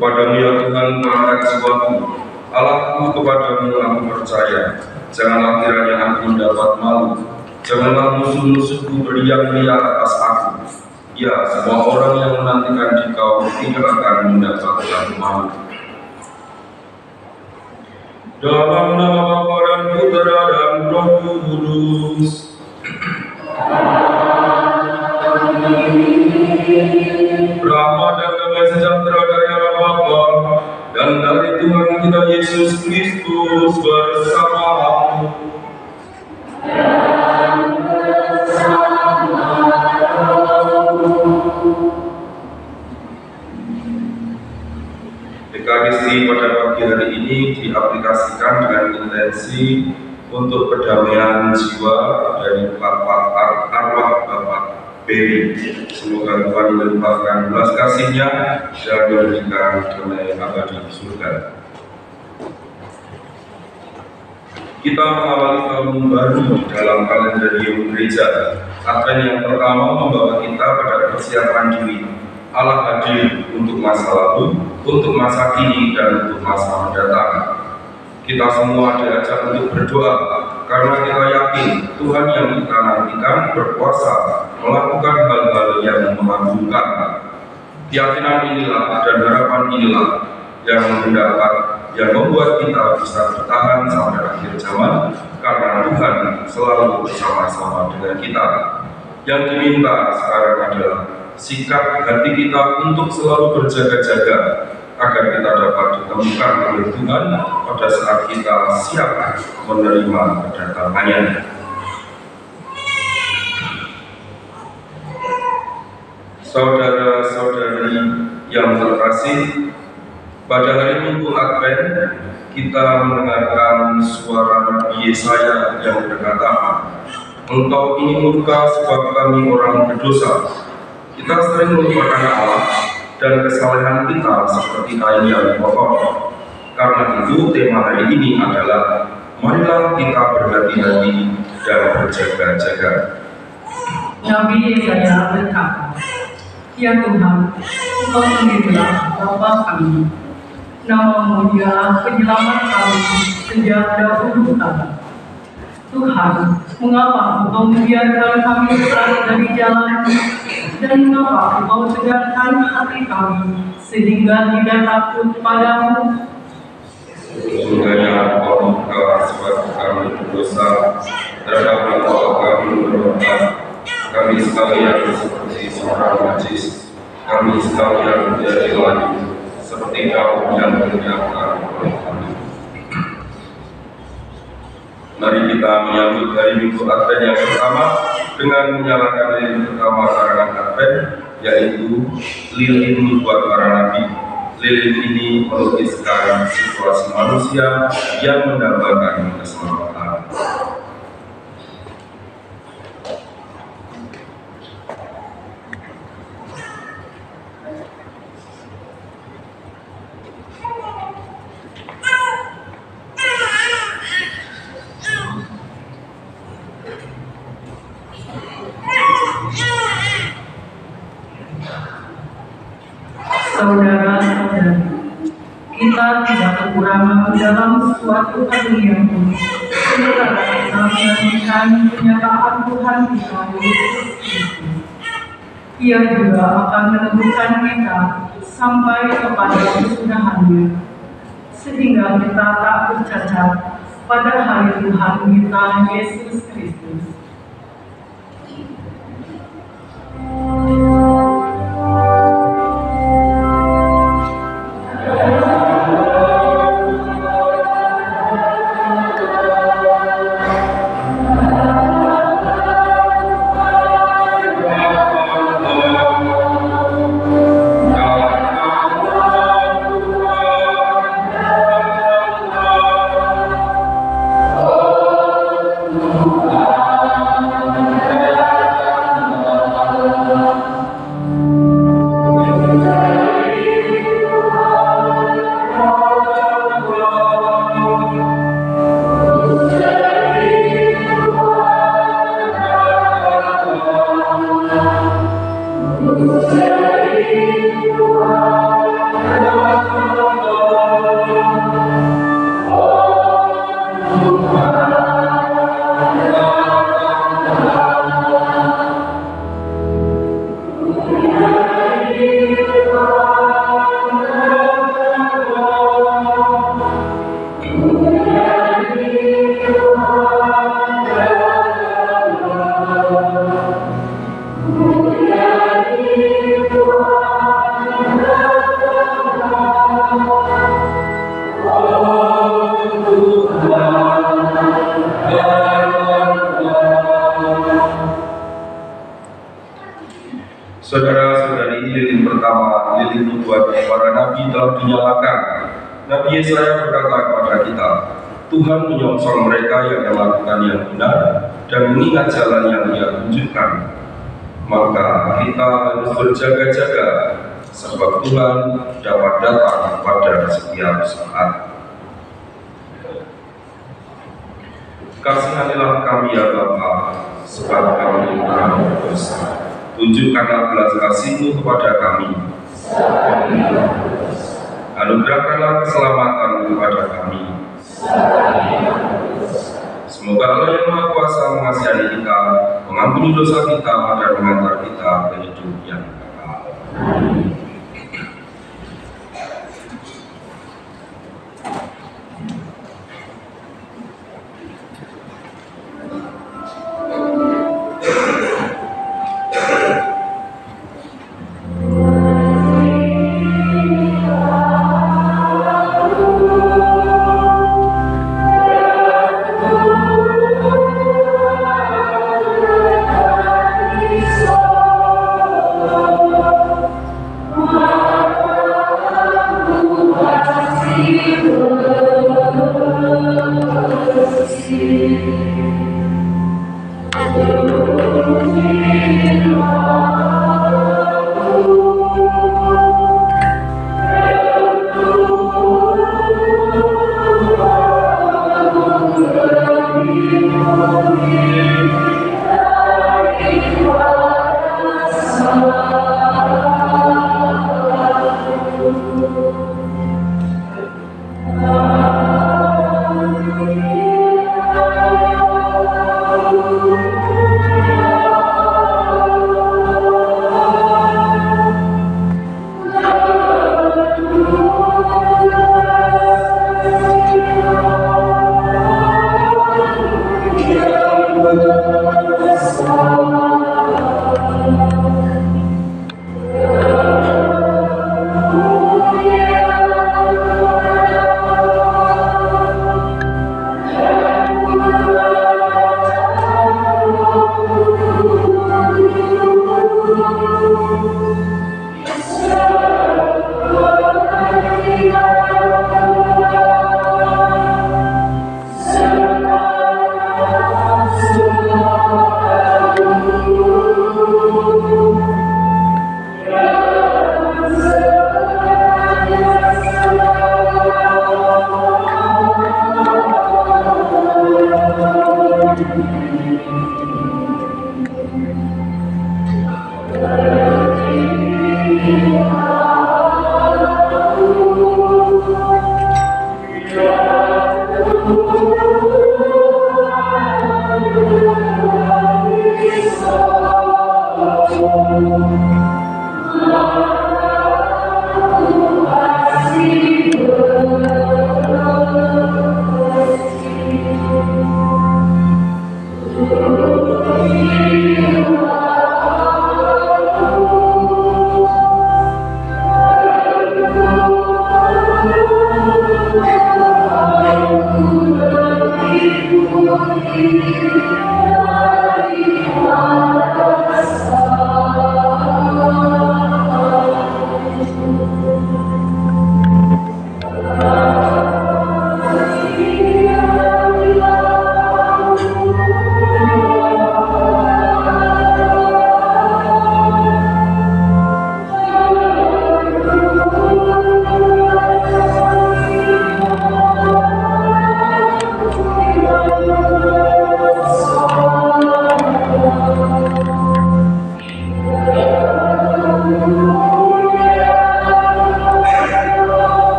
Kepadamu ya Tuhan kuangkat jiwaku, Allahku, kepadamu aku percaya. Janganlah kiranya aku mendapat malu, janganlah musuh-musuhku berdiam-diam atas aku. Ya, semua orang yang menantikan Dikau tidak akan mendapatkan malu. Dalam nama Bapa dan Putra dan Roh Kudus. Rahmat dan damai sejahtera dari Allah Bapa dan dari Tuhan kita Yesus Kristus bersama-mu. Ekaristi pada pagi hari ini diaplikasikan dengan intensi untuk perdamaian jiwa dari arwah Bapak Beri. Semoga Tuhan melimpahkan belas kasih-Nya dan memberikan damai abadi di surga. Kita mengawali tahun baru dalam kalendarium gereja. Advent yang pertama membawa kita pada persiapan diri. Allah hadir untuk masa lalu, untuk masa kini, dan untuk masa mendatang. Kita semua diajak untuk berdoa, karena kita yakin Tuhan yang kita nantikan berkuasa melakukan hal-hal yang mengagumkan. Keyakinan inilah dan harapan inilah yang membuat kita bisa bertahan sampai akhir zaman, karena Tuhan selalu bersama-sama dengan kita. Yang diminta sekarang adalah sikap hati kita untuk selalu berjaga-jaga, agar kita dapat ditemukan oleh Tuhan pada saat kita siap menerima kedatangan-Nya. Saudara-saudari yang terkasih, pada hari Minggu Advent kita mendengarkan suara Nabi Yesaya yang berkata, "Engkau ini murka sebab kami orang berdosa." Kita sering melupakan Allah dan kesalahan kita seperti kain yang kotor. Karena itu tema hari ini adalah marilah kita berhati-hati dan berjaga-jaga. Nabi Yesaya berkata, "Ya Tuhan, Engkau sendirilah Bapa kami. Nama-Mu ialah penyelamat kami sejak dahulu kala. Tuhan, mengapa Engkau membiarkan kami berada dari jalan, dan mengapa Engkau tegarkan hati kami sehingga tidak takut padamu?" Sesungguhnya Engkau sebab kami berdosa, terhadap Engkau kami berontak. Kami sekalian seperti seorang najis, kami sekalian menjadi layu, seperti daun yang dibiarkan oleh angin. Mari kita menyambut hari Minggu Advent yang pertama dengan menyalakan lilin pertama karangan Advent, yaitu lilin buat para nabi. Lilin ini melukiskan situasi manusia yang mendambakan keselamatan. Saudara-saudari, kita tidak kekurangan dalam suatu karunia pun, sementara kita menantikan kenyataan Tuhan kita Yesus Kristus. Ia juga akan meneguhkan kita sampai kepada kesudahannya, sehingga kita tak bercacat pada hari Tuhan kita Yesus Kristus. Saudara-saudari, lilin pertama, lilin nubuat para nabi telah dinyalakan. Nabi Yesaya berkata kepada kita, Tuhan menyongsong mereka yang melakukan yang benar dan mengingat jalan yang Dia tunjukkan. Maka kita harus berjaga-jaga, sebab Tuhan dapat datang pada setiap saat. Kasihanilah kami ya Bapa, sebab kami telah berdosa. Tunjukkanlah belas kasih-Mu kepada kami. Anugerahkanlah keselamatan kepada kami. Semoga Allah yang Maha Kuasa mengasihani kita, mengampuni dosa kita, dan mengantar kita ke hidup yang kekal.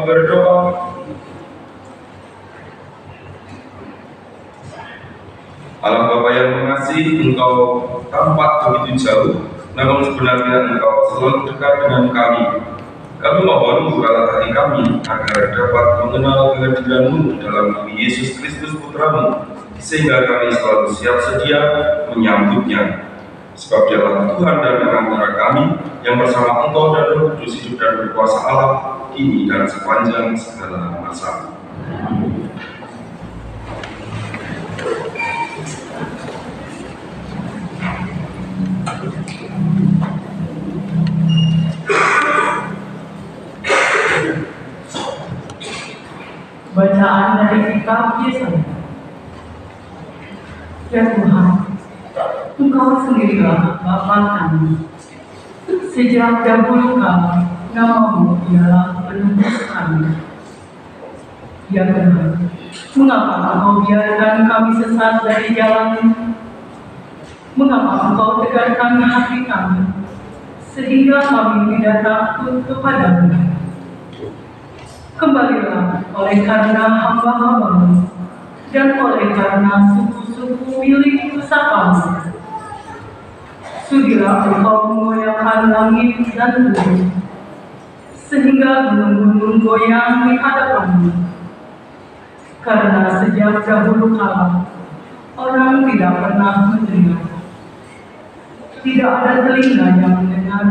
berdoa. Allah Bapa yang mengasihi, Engkau tampak begitu jauh, namun sebenarnya Engkau selalu dekat dengan kami. Kami mohon bukalah hati kami agar dapat mengenal kehadiran-Mu dalam diri Yesus Kristus Putra-Mu, sehingga kami selalu siap sedia menyambutnya. Sebab Dialah Tuhan dan antara kami yang bersama Engkau dan Roh Kudus hidup dan berkuasa Allah kini dan sepanjang segala masa. Bacaan dari kitab Yesaya. Ya Tuhan, Engkau sendirilah Bapa kami. Sejak dahulu kami, nama-Mu ialah penebus kami. Ya Tuhan, mengapa Engkau biarkan kami sesat dari jalan-Mu? Mengapa Engkau tegarkan hati kami, sehingga kami tidak takut kepada-Mu? Kembalilah oleh karena hamba-hamba-Mu dan oleh karena suku-suku milik pusaka-Mu. Sudilah Engkau mengoyakkan langit dan bumi, sehingga gunung-gunung goyang di hadapan-Mu. Karena sejak dahulu kala, orang tidak pernah mendengar, tidak ada telinga yang mendengar,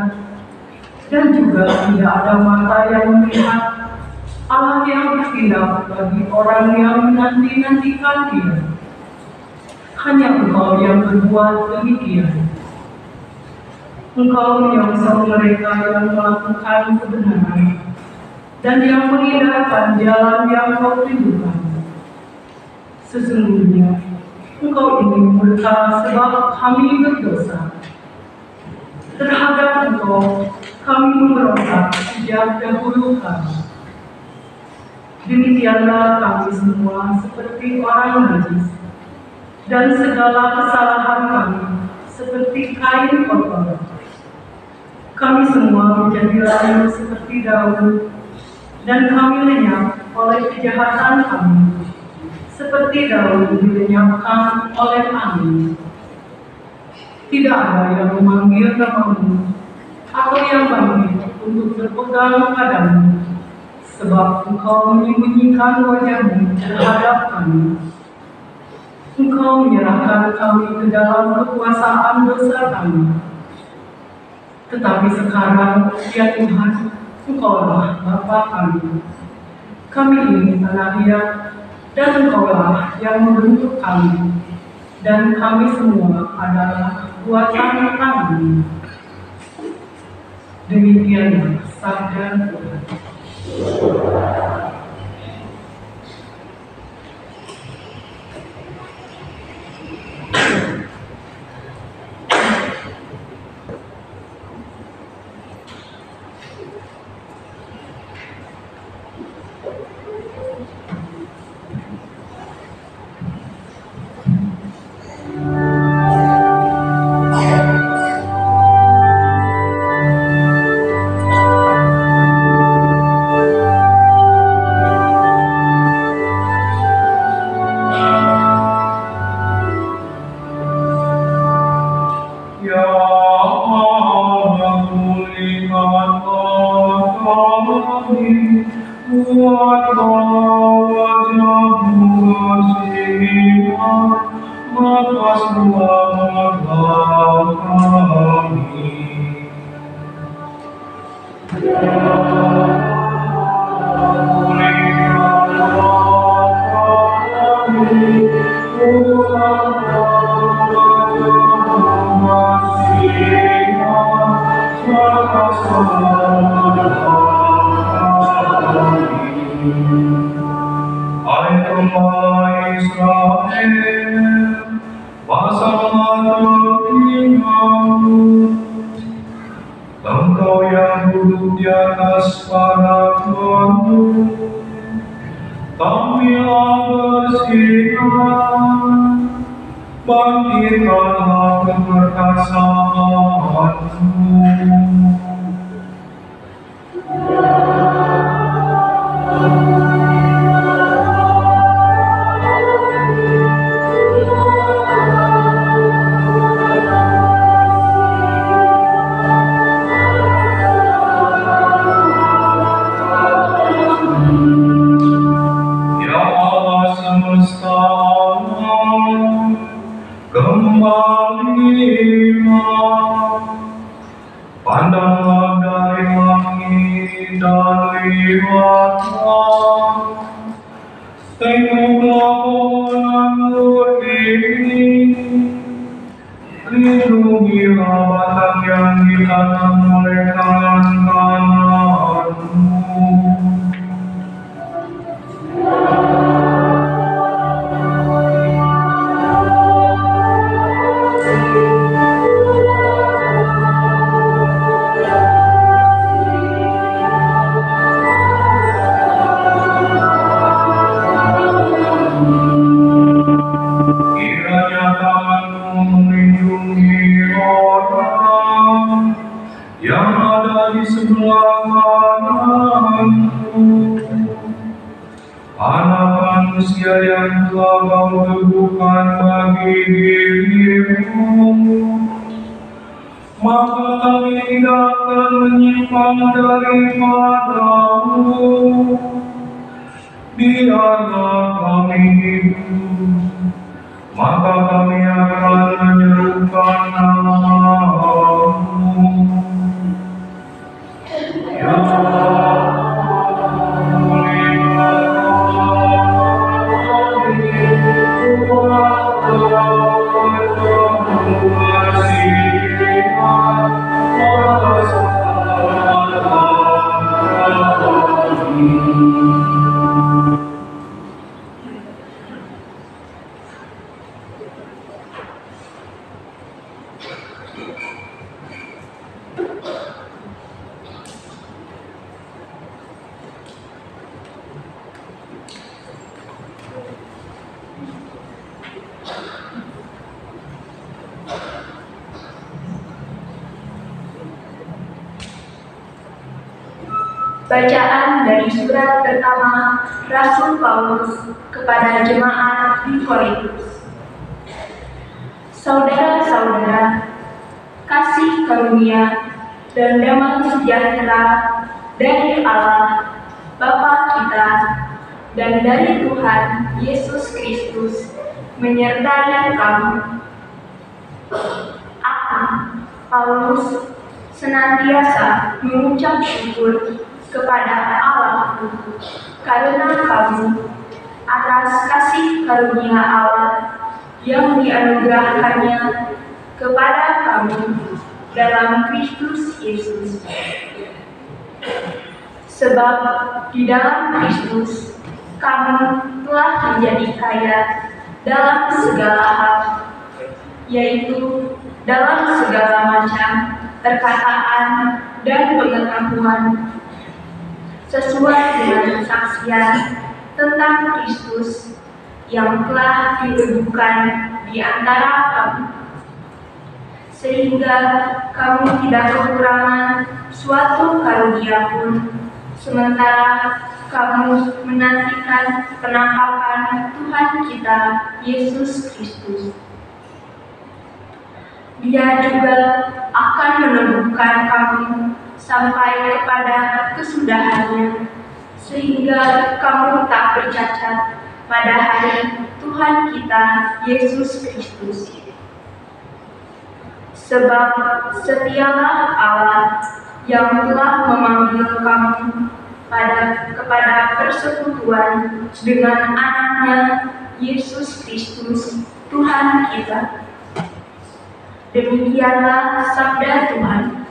dan juga tidak ada mata yang melihat Allah yang bertindak bagi orang yang menanti-nantikan Dia. Hanya Engkau yang berbuat demikian. Engkau menyongsong mereka yang melakukan kebenaran dan yang mengindahkan jalan yang Kau tunjukkan. Sesungguhnya Engkau ingin murka sebab kami berdosa. Terhadap Engkau kami memberontak sejak dahulu kala. Demikianlah kami semua seperti orang najis, dan segala kesalahan kami seperti kain kotor. Kami semua menjadi layu seperti daun, dan kami lenyap oleh kejahatan kami, seperti daun dilenyapkan oleh angin. Tidak ada yang memanggil nama-Mu, atau yang bangkit untuk berpegang padamu, sebab Engkau menyembunyikan wajah-Mu terhadap kami. Engkau menyerahkan kami ke dalam kekuasaan dosa kami. Tetapi sekarang, ya Tuhan, Engkaulah Bapa kami. Kami ini tanah liat, dan Engkaulah yang membentuk kami, dan kami semua adalah buatan kami. Demikianlah sabda Tuhan. Engkau yang duduk di atas para trono, tampillah bersinar, bangkitkanlah keperkasaanmu. hebatlah. Tengoklah pohon ini, lindungilah batang yang ditanam oleh tangan kananmu. Kiranya tanganmu melindungi orang yang ada di sebelah kananmu. Anak manusia yang telah kau teguhkan bagi dirimu, maka kami tidak akan menyimpang daripadamu. Biarlah kami hidup, maka kami akan menyerukan nama-Mu. Ya Bacaan dari surat pertama Rasul Paulus kepada jemaat di Korintus. Saudara-saudara, kasih karunia dan damai sejahtera dari Allah Bapa kita dan dari Tuhan Yesus Kristus menyertai kamu. Aku, Paulus, senantiasa mengucap syukur kepada Allah karena kamu atas kasih karunia Allah yang dianugerahkannya kepada kamu dalam Kristus Yesus. Sebab di dalam Kristus kamu telah menjadi kaya dalam segala hal, yaitu dalam segala macam perkataan dan pengetahuan, sesuai dengan kesaksian tentang Kristus yang telah diteguhkan di antara kamu, sehingga kamu tidak kekurangan suatu karunia pun, sementara kamu menantikan penampakan Tuhan kita Yesus Kristus. Dia juga akan meneguhkan kamu sampai kepada kesudahannya, sehingga kamu tak bercacat pada hari Tuhan kita Yesus Kristus. Sebab setialah Allah yang telah memanggil kamu kepada persekutuan dengan anaknya Yesus Kristus Tuhan kita. Demikianlah sabda Tuhan.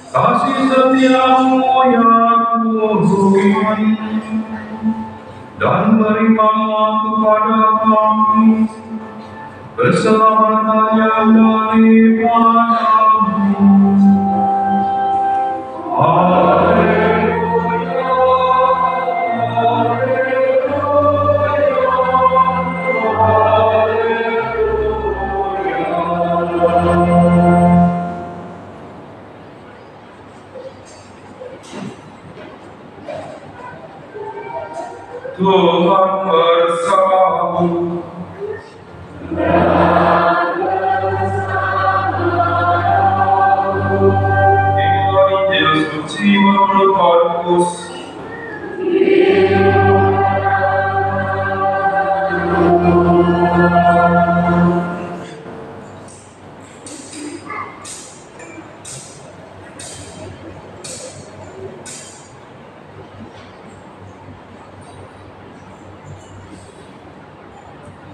Kasih setiamu ya Tuhan, dan berikanlah kepada kami keselamatan yang daripadamu. Haleluya, Tuhan bersamamu. Inilah Injil suci menurut Markus.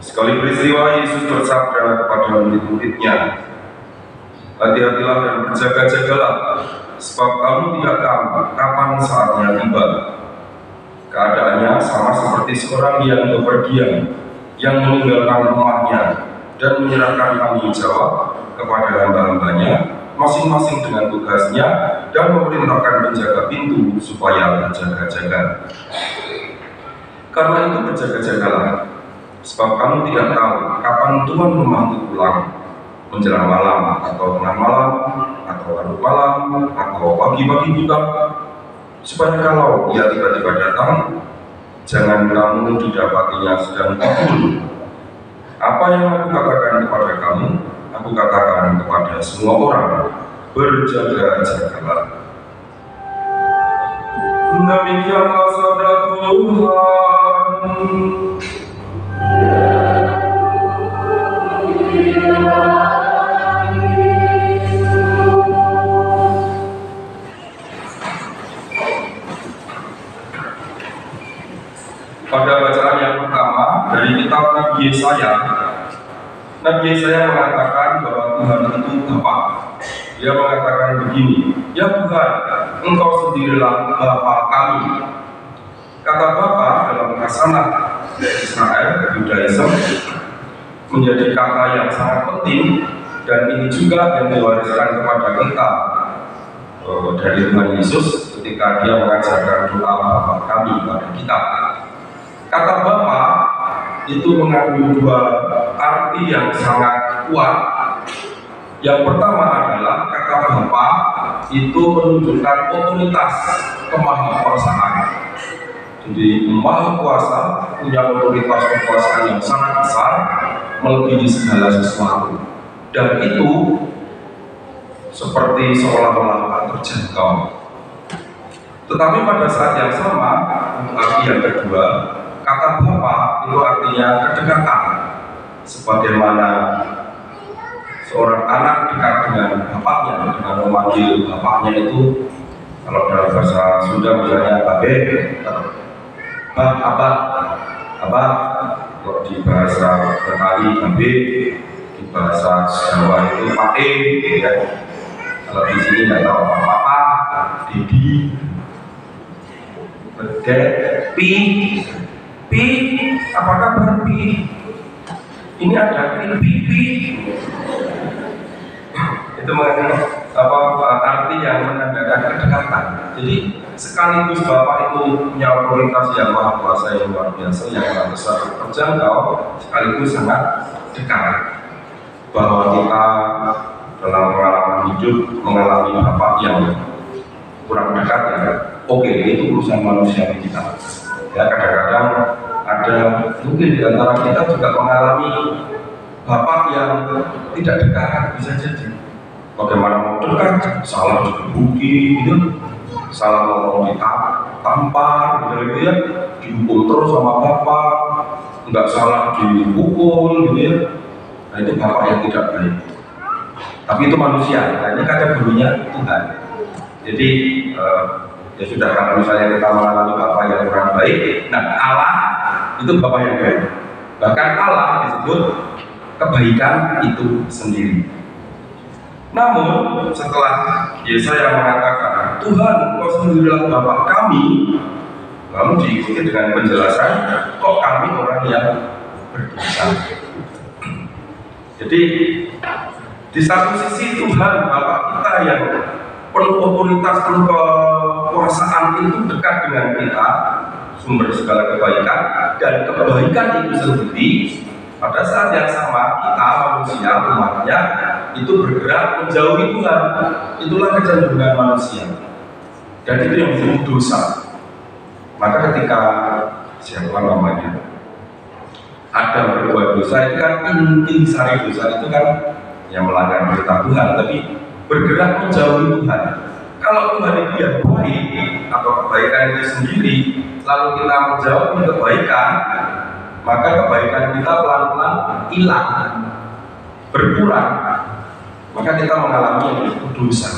Sekali peristiwa Yesus bersabda kepada murid-muridnya, hati-hatilah dan berjaga-jagalah, sebab kamu tidak tahu kapan saatnya tiba. Keadaannya sama seperti seorang yang bepergian, yang meninggalkan rumahnya dan menyerahkan tanggung jawab kepada hamba-hambanya, masing-masing dengan tugasnya, dan memerintahkan penjaga pintu supaya berjaga-jaga. Karena itu berjaga-jagalah, sebab kamu tidak tahu kapan Tuhan rumah itu pulang, menjelang malam atau tengah malam atau larut malam atau pagi-pagi buta, supaya kalau ia tiba-tiba datang, jangan kamu didapatinya sedang tidur. Apa yang aku katakan kepada kamu, aku katakan kepada semua orang, berjaga-jagalah. Demikianlah sabda Tuhan. Pada bacaan yang pertama dari kitab Nabi Yesaya mengatakan bahwa Tuhan itu Bapa. Dia mengatakan begini, ya Tuhan, Engkau sendirilah Bapa kami. Kata Bapa dalam khasanah Israel, Yudaism, menjadi kata yang sangat penting, dan ini juga yang diwariskan kepada kita dari Tuhan Yesus ketika Dia mengajarkan doa Bapa kami kepada kita. Kata Bapa itu mengandung dua arti yang sangat kuat. Yang pertama adalah kata Bapa itu menunjukkan otoritas kemahakuasaan. Jadi Maha Kuasa punya otoritas kekuasaan yang sangat besar, melebihi segala sesuatu, dan itu seperti seolah-olah terjangkau. Tetapi pada saat yang sama, untuk arti yang kedua, kata Bapa itu artinya kedekatan, sebagaimana seorang anak dekat dengan bapaknya, dengan memanggil bapaknya itu, kalau dalam bahasa Sunda misalnya babe, abah, kalau di bahasa Betawi babe, di bahasa Jawa itu pae, ya. Kalau di sini nggak tahu apa-apa, dedi, bedek, pi, apa kabar pi? Ini ada pi. Itu mengandung arti yang menandakan kedekatan. Jadi sekaligus Bapak itu punya otoritas yang maha kuasa yang luar biasa, yang sangat besar, terjangkau, sekaligus sangat dekat. Bahwa kita dalam pengalaman hidup mengalami Bapak yang kurang dekat, ya oke, itu urusan manusia kita. Ya, kadang-kadang ada mungkin di antara kita juga mengalami Bapak yang tidak dekat, bisa jadi. Bagaimana mau dekat, salah digebuki, gitu, salah mau ditampar, gitu ya, dihukum terus sama Bapak, nggak salah dipukul, gitu ya. Nah itu Bapak yang tidak baik. Tapi itu manusia, nah, ini kategorinya Tuhan. Jadi ya sudah, kalau misalnya kita mengalami Bapak yang kurang baik, nah Allah itu Bapak yang baik. Bahkan Allah disebut kebaikan itu sendiri. Namun setelah Yesaya mengatakan Tuhan Engkau sendirilah Bapa kami, lalu diikuti dengan penjelasan kok kami orang yang berdosa. Jadi di satu sisi Tuhan Bapa kita yang penuh otoritas, penuh kekuasaan itu dekat dengan kita, sumber segala kebaikan, dan kebaikan itu sendiri pada saat yang sama kita manusia umatnya itu bergerak menjauhi Tuhan. Itulah kecenderungan manusia, dan itu yang disebut dosa. Maka ketika siapa namanya ada berbuat dosa, itu kan inti sari dosa itu kan yang melanggar perintah Tuhan, tapi bergerak menjauhi Tuhan. Kalau Tuhan itu yang baik atau kebaikan itu sendiri, lalu kita menjauhi kebaikan, maka kebaikan kita pelan-pelan hilang, berkurang, maka kita mengalami yang disebut dosa.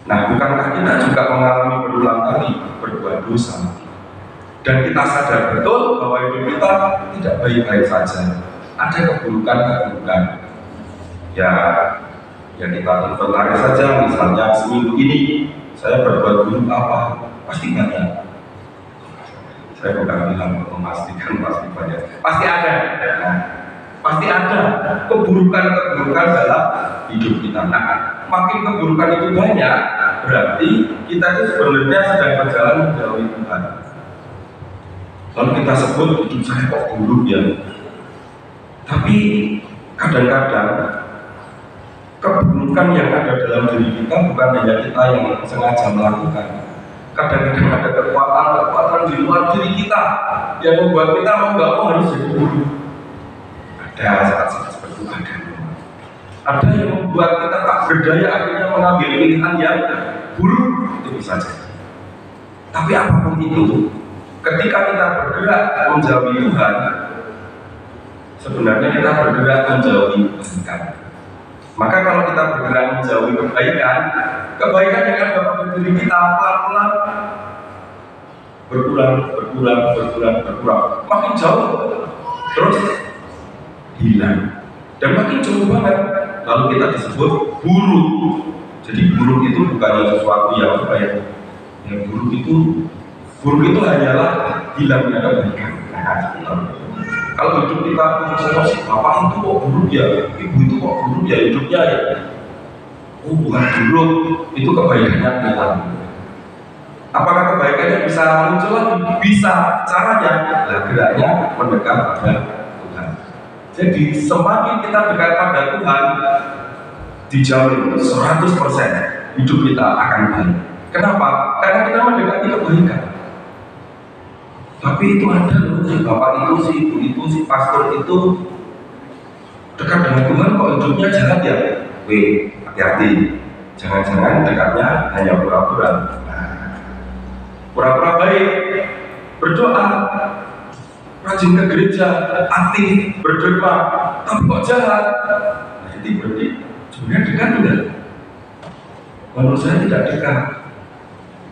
Nah, bukankah kita juga mengalami berulang kali berbuat dosa, dan kita sadar betul bahwa hidup kita tidak baik-baik saja, ada keburukan-keburukan. Ya kita inventaris saja, misalnya seminggu ini saya berbuat buruk apa, pasti banyak. Saya bukan bilang memastikan pasti banyak, pasti ada. Nah, pasti ada keburukan-keburukan dalam hidup kita. Nah, makin keburukan itu banyak, berarti kita itu sebenarnya sedang berjalan menjauhi Tuhan. Lalu kita sebut hidup saya kok buruk ya. Tapi kadang-kadang keburukan yang ada dalam diri kita bukan hanya kita yang sengaja melakukan. Kadang-kadang ada kekuatan di luar diri kita yang membuat kita mau nggak mau harus jadi buruk. Ada saat-saat seperti itu ada. Ada yang membuat kita tak berdaya akhirnya mengambil pilihan yang buruk, itu bisa jadi. Tapi apapun itu, ketika kita bergerak menjauhi Tuhan, sebenarnya kita bergerak menjauhi kebaikan. Maka kalau kita bergerak menjauhi kebaikan, kebaikan yang ada pada diri kita pelan-pelan berkurang, makin jauh, terus hilang, dan makin jauh banget. Lalu kita disebut buruk. Jadi buruk itu bukannya sesuatu yang baik. Yang buruk itu hanyalah hilangnya kebaikan. Kalau hidup kita terus bapak itu kok buruk ya, ibu itu kok buruk ya hidupnya ya. Oh, bukan buruk, itu kebaikannya hilang. Apakah kebaikannya bisa muncul lagi? Bisa, caranya adalah geraknya mendekat pada Tuhan. Jadi semakin kita dekat pada Tuhan, dijamin 100% hidup kita akan baik. Kenapa? Karena kita mendekati kebaikan. Tapi itu ada loh, si bapak itu, si ibu itu, si pastor itu dekat dengan Tuhan kok hidupnya jahat ya? Weh, hati-hati, jangan-jangan dekatnya hanya pura-pura. Pura-pura baik, berdoa, rajin ke gereja, aktif, berdoa, tapi kok jahat? Nah, itu berarti sebenarnya dekat enggak? Menurut saya tidak dekat.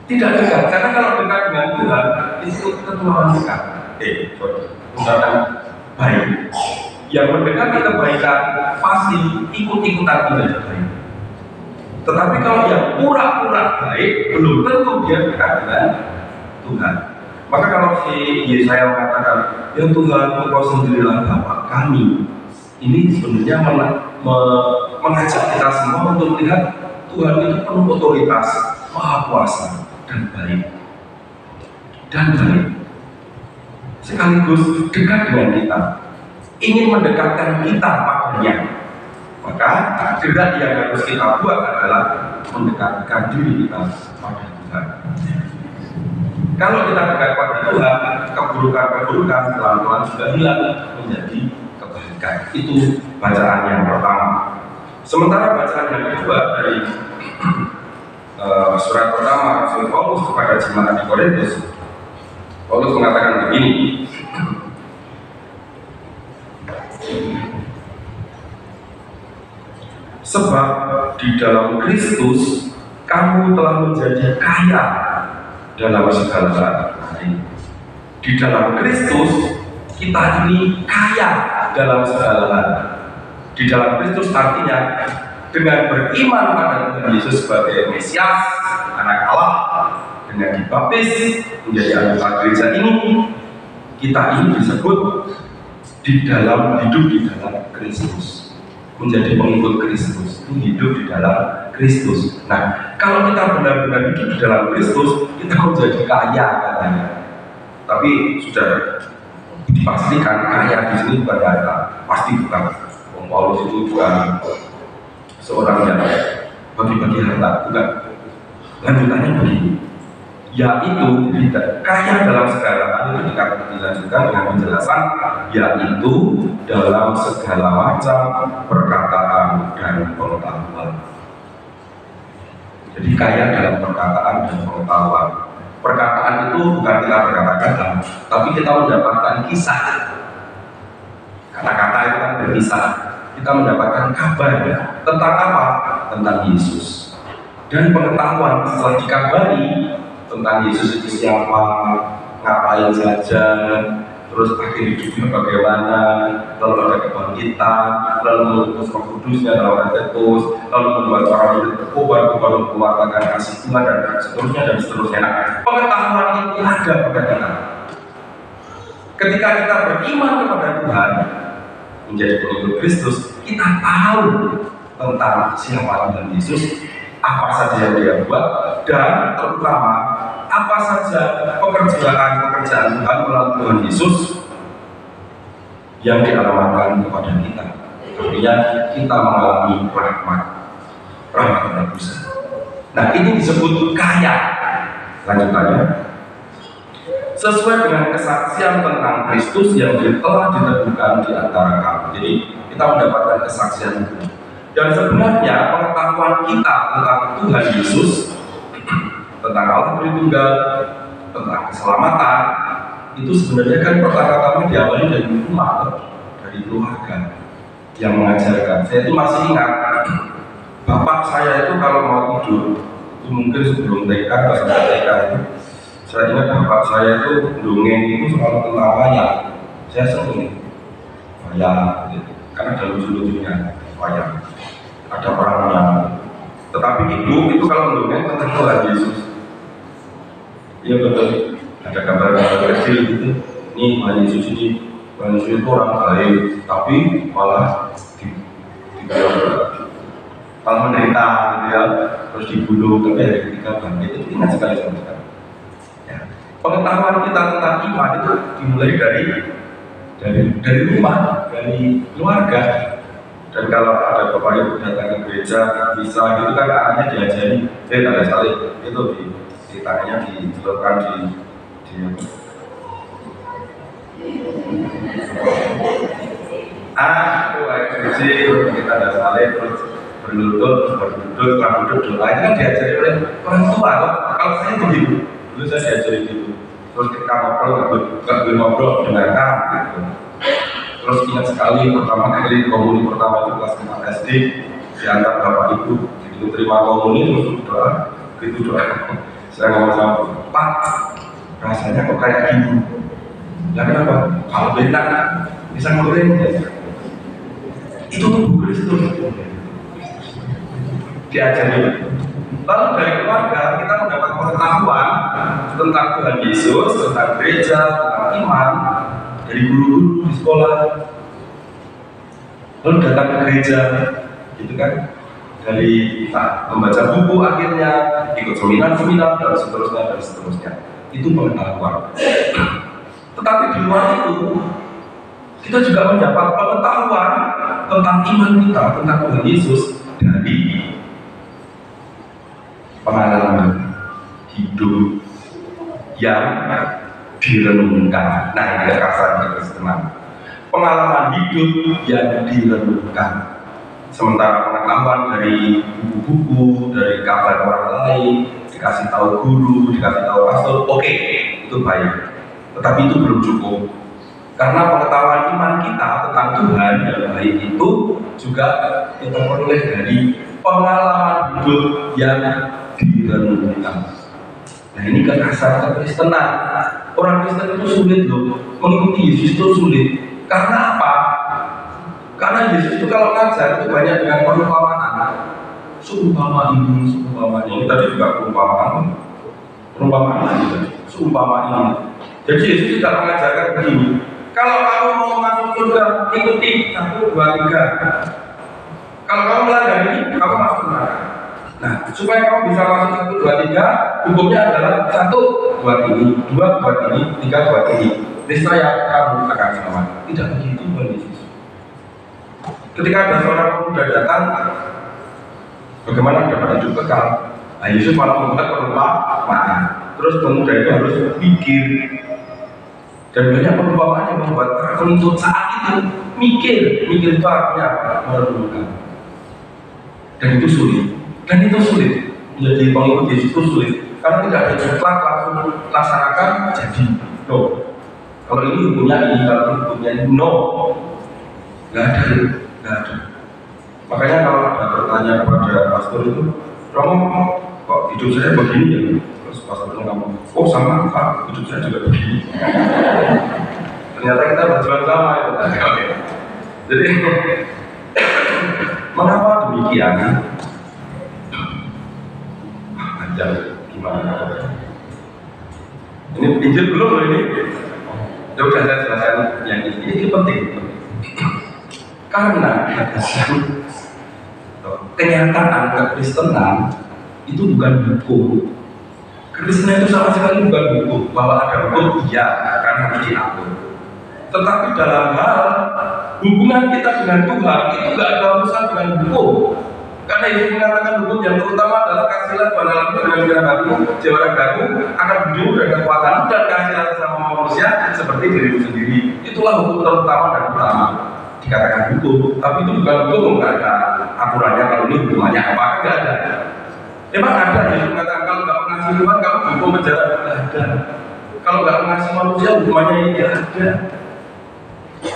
Tidak dekat, karena kalau dekat dengan Tuhan, itu ketuaan dekat. Ungkapan baik. Yang mendekati kebaikan pasti ikut-ikutan menjadi baik. Tetapi kalau yang pura-pura baik, belum tentu dia dekat dengan Tuhan. Maka kalau si Yesaya mengatakan, ya Tuhan, Engkau sendirilah Bapa kami, ini sebenarnya mengajak kita semua untuk melihat Tuhan itu penuh otoritas, maha kuasa, dan baik. Sekaligus dekat dengan kita, ingin mendekatkan kita padanya. Maka gerak yang harus kita buat adalah mendekatkan diri kita pada Tuhan. Kalau kita dekat pada Tuhan, keburukan-keburukan pelan-pelan sudah hilang menjadi kebaikan. Itu bacaan yang pertama. Sementara bacaan yang kedua dari surat pertama Rasul Paulus kepada jemaat di Korintus, Paulus mengatakan begini. Sebab di dalam Kristus kamu telah menjadi kaya dalam segala hal. Di dalam Kristus kita ini kaya dalam segala hal. Di dalam Kristus artinya dengan beriman pada Tuhan Yesus sebagai Mesias, Anak Allah, dengan dibaptis menjadi anggota gereja ini, kita ini disebut hidup di dalam Kristus, menjadi pengikut Kristus, itu hidup di dalam Kristus. Nah, kalau kita benar-benar hidup di dalam Kristus, kita menjadi kaya katanya. Tapi sudah dipastikan kaya di sini bukan harta, pasti bukan. Paulus itu bukan seorang yang bagi-bagi harta, bukan. Lanjutannya begini, yaitu kaya dalam segala hal, itu dilanjutkan dengan penjelasan, yaitu dalam segala macam perkataan dan pengetahuan. Jadi kaya dalam perkataan dan pengetahuan. Perkataan itu bukan kita berkata-kata, tapi kita mendapatkan kisah. Kata-kata itu kan berkisah. Kita mendapatkan kabar tentang apa? Tentang Yesus. Dan pengetahuan setelah dikabari tentang Yesus itu siapa, ngapain saja, terus akhir hidupnya bagaimana, lalu ada kebangkitan, lalu mengutus Roh Kudusnya dalam Pentekus, lalu membuat orang hidup berubah, lalu mengeluarkan kasih Tuhan dan seterusnya dan seterusnya. Nah, pengetahuan itu ada pada kita. Ketika kita beriman kepada Tuhan, menjadi pengikut Kristus, kita tahu tentang siapa Tuhan Yesus, apa saja yang Dia buat, dan terutama apa saja pekerjaan Tuhan melalui Tuhan Yesus yang dialamatkan kepada kita. Artinya kita mengalami rahmat tebusan. Nah, ini disebut kaya. Lanjutannya, sesuai dengan kesaksian tentang Kristus yang telah diteguhkan di antara kamu. Jadi kita mendapatkan kesaksian itu. Dan sebenarnya pengetahuan kita tentang Tuhan Yesus, tentang Allah Tritunggal, tentang keselamatan, itu sebenarnya kan pertama-tama diawali dari rumah, dari keluarga yang mengajarkan. Saya itu masih ingat, bapak saya itu kalau mau tidur, itu mungkin sebelum TK atau sampai TK itu, saya ingat bapak saya itu dongeng itu soal tentang wayang. Saya senang wayang, gitu. Karena ada lucu-lucunya wayang, ada perangnya. Tetapi itu kalau mendongeng tentang Tuhan Yesus. Iya betul. Ada gambar-gambar kecil gitu. Nih Tuhan Yesus ini, Tuhan Yesus itu orang baik, tapi malah kalau menderita gitu ya, terus dibunuh, tapi hari ketiga bangkit. Itu ingat sekali sama sekali. Pengetahuan kita tentang iman itu dimulai dari rumah, dari keluarga. Dan kalau ada bapak ibu datang ke gereja, bisa gitu kan anaknya diajari, tanda salib itu di tangannya dicelupkan di itu air suci, kita ada salib, terus berlutut, setelah duduk doa, itu kan diajari oleh orang tua. Kalau saya begitu, dulu saya diajari gitu. Terus kita ngobrol dengarkan gitu. Terus ingat sekali pertama kali komuni pertama itu kelas 5 SD, diantar bapak ibu, begitu terima komuni terus doa, gitu doa. Saya ngomong sama Pak, rasanya kok kayak gini. Ya kenapa? Kalau beda bisa ngomongin ya. Itu tuh Kristus diajari. Lalu dari keluarga kita mendapat pengetahuan tentang Tuhan Yesus, tentang gereja, tentang iman dari guru-guru di sekolah. Lalu datang ke gereja, gitu kan? Dari membaca buku akhirnya ikut seminar-seminar dan seterusnya. Itu pengetahuan. Tetapi di luar itu kita juga mendapat pengetahuan tentang iman kita, tentang Tuhan Yesus dari pengalaman hidup yang direnungkan. Nah, ini kasar kekristenan. Pengalaman hidup yang direnungkan. Sementara pengetahuan dari buku-buku, dari kabar orang lain, dikasih tahu guru, dikasih tahu pastor, oke, itu baik. Tetapi itu belum cukup. Karena pengetahuan iman kita tentang Tuhan yang baik itu juga kita peroleh dari pengalaman hidup yang direnungkan. Nah, ini kekasar kekristenan. Orang Kristen itu sulit loh, mengikuti Yesus itu sulit. Karena apa? Karena Yesus itu kalau ngajar itu banyak dengan perumpamaan. Seumpama ini, seumpama ini. Tadi juga perumpamaan juga. Seumpama ini. Jadi Yesus tidak mengajarkan begini. Kalau kamu mau masuk surga, ikuti 1, 2, 3. Kalau kamu melanggar ini, kamu masuk neraka. Nah, supaya kamu bisa masuk 1, 2, 3, hukumnya adalah 1 buat ini, 2 buat ini, 3 buat ini. Niscaya kamu akan selamat. Tidak begitu, Tuhan Yesus. Ketika ada seorang pemuda datang, bagaimana dapat hidup kekal? Nah, Yesus malah membuat perumpamaan. Terus pemuda itu harus mikir. Dan banyak perumpamaan yang membuat orang untuk saat itu mikir itu artinya apa? Merenungkan. Dan itu sulit. Menjadi pengikut Yesus itu sulit. Karena tidak ada mutlak langsung laksanakan jadi. No. Kalau ini hukumnya ini, kalau ini hukumnya ini, no. Nggak ada. Makanya kalau ada pertanyaan kepada pastor itu, Romo, kok hidup saya begini ya? Terus pastor ngomong, oh sama Pak, hidup saya juga begini. Ternyata kita berjuang sama itu. Jadi mengapa demikian? Panjang gimana? Ini Injil belum loh ini. Ya udah saya jelaskan yang ini penting. Karena kenyataan kekristenan itu bukan hukum. Kekristenan itu sama sekali bukan hukum. Bahwa ada hukum, iya, karena harus diatur. Tetapi dalam hal hubungan kita dengan Tuhan itu tidak ada urusan dengan hukum. Karena Yesus mengatakan hukum yang terutama adalah kasihlah Tuhan Allahmu dengan segala hatimu, jiwa ragamu, akan hidup dan kekuatanmu, dan kasihlah sesama manusia seperti dirimu sendiri. Itulah hukum terutama dan utama. Dikatakan hukum, tapi itu bukan hukum, nggak ada aturannya. Kalau ini hukumannya apa? Nggak ada. Memang ada. Yesus mengatakan kalau nggak mengasihi Tuhan, kamu hukum penjara. Nggak ada. Kalau nggak mengasihi manusia, hukumannya ini ada.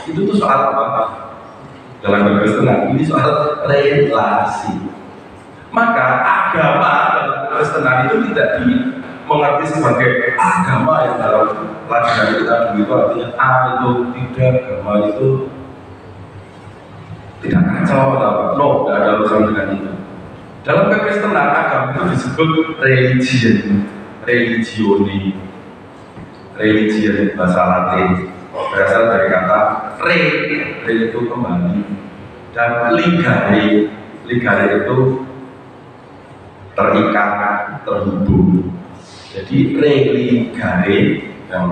Itu tuh soal apa? Dalam kekristenan ini soal relasi. Maka agama dalam kekristenan itu tidak dimengerti sebagai agama yang dalam pelajaran kita dulu itu artinya itu tidak, agama itu tidak kacau atau apa. No, tidak ada urusan dengan itu. Dalam kekristenan agama itu disebut religion bahasa Latin, berasal dari kata re itu kembali, dan ligare itu terikat, terhubung. Jadi religare yang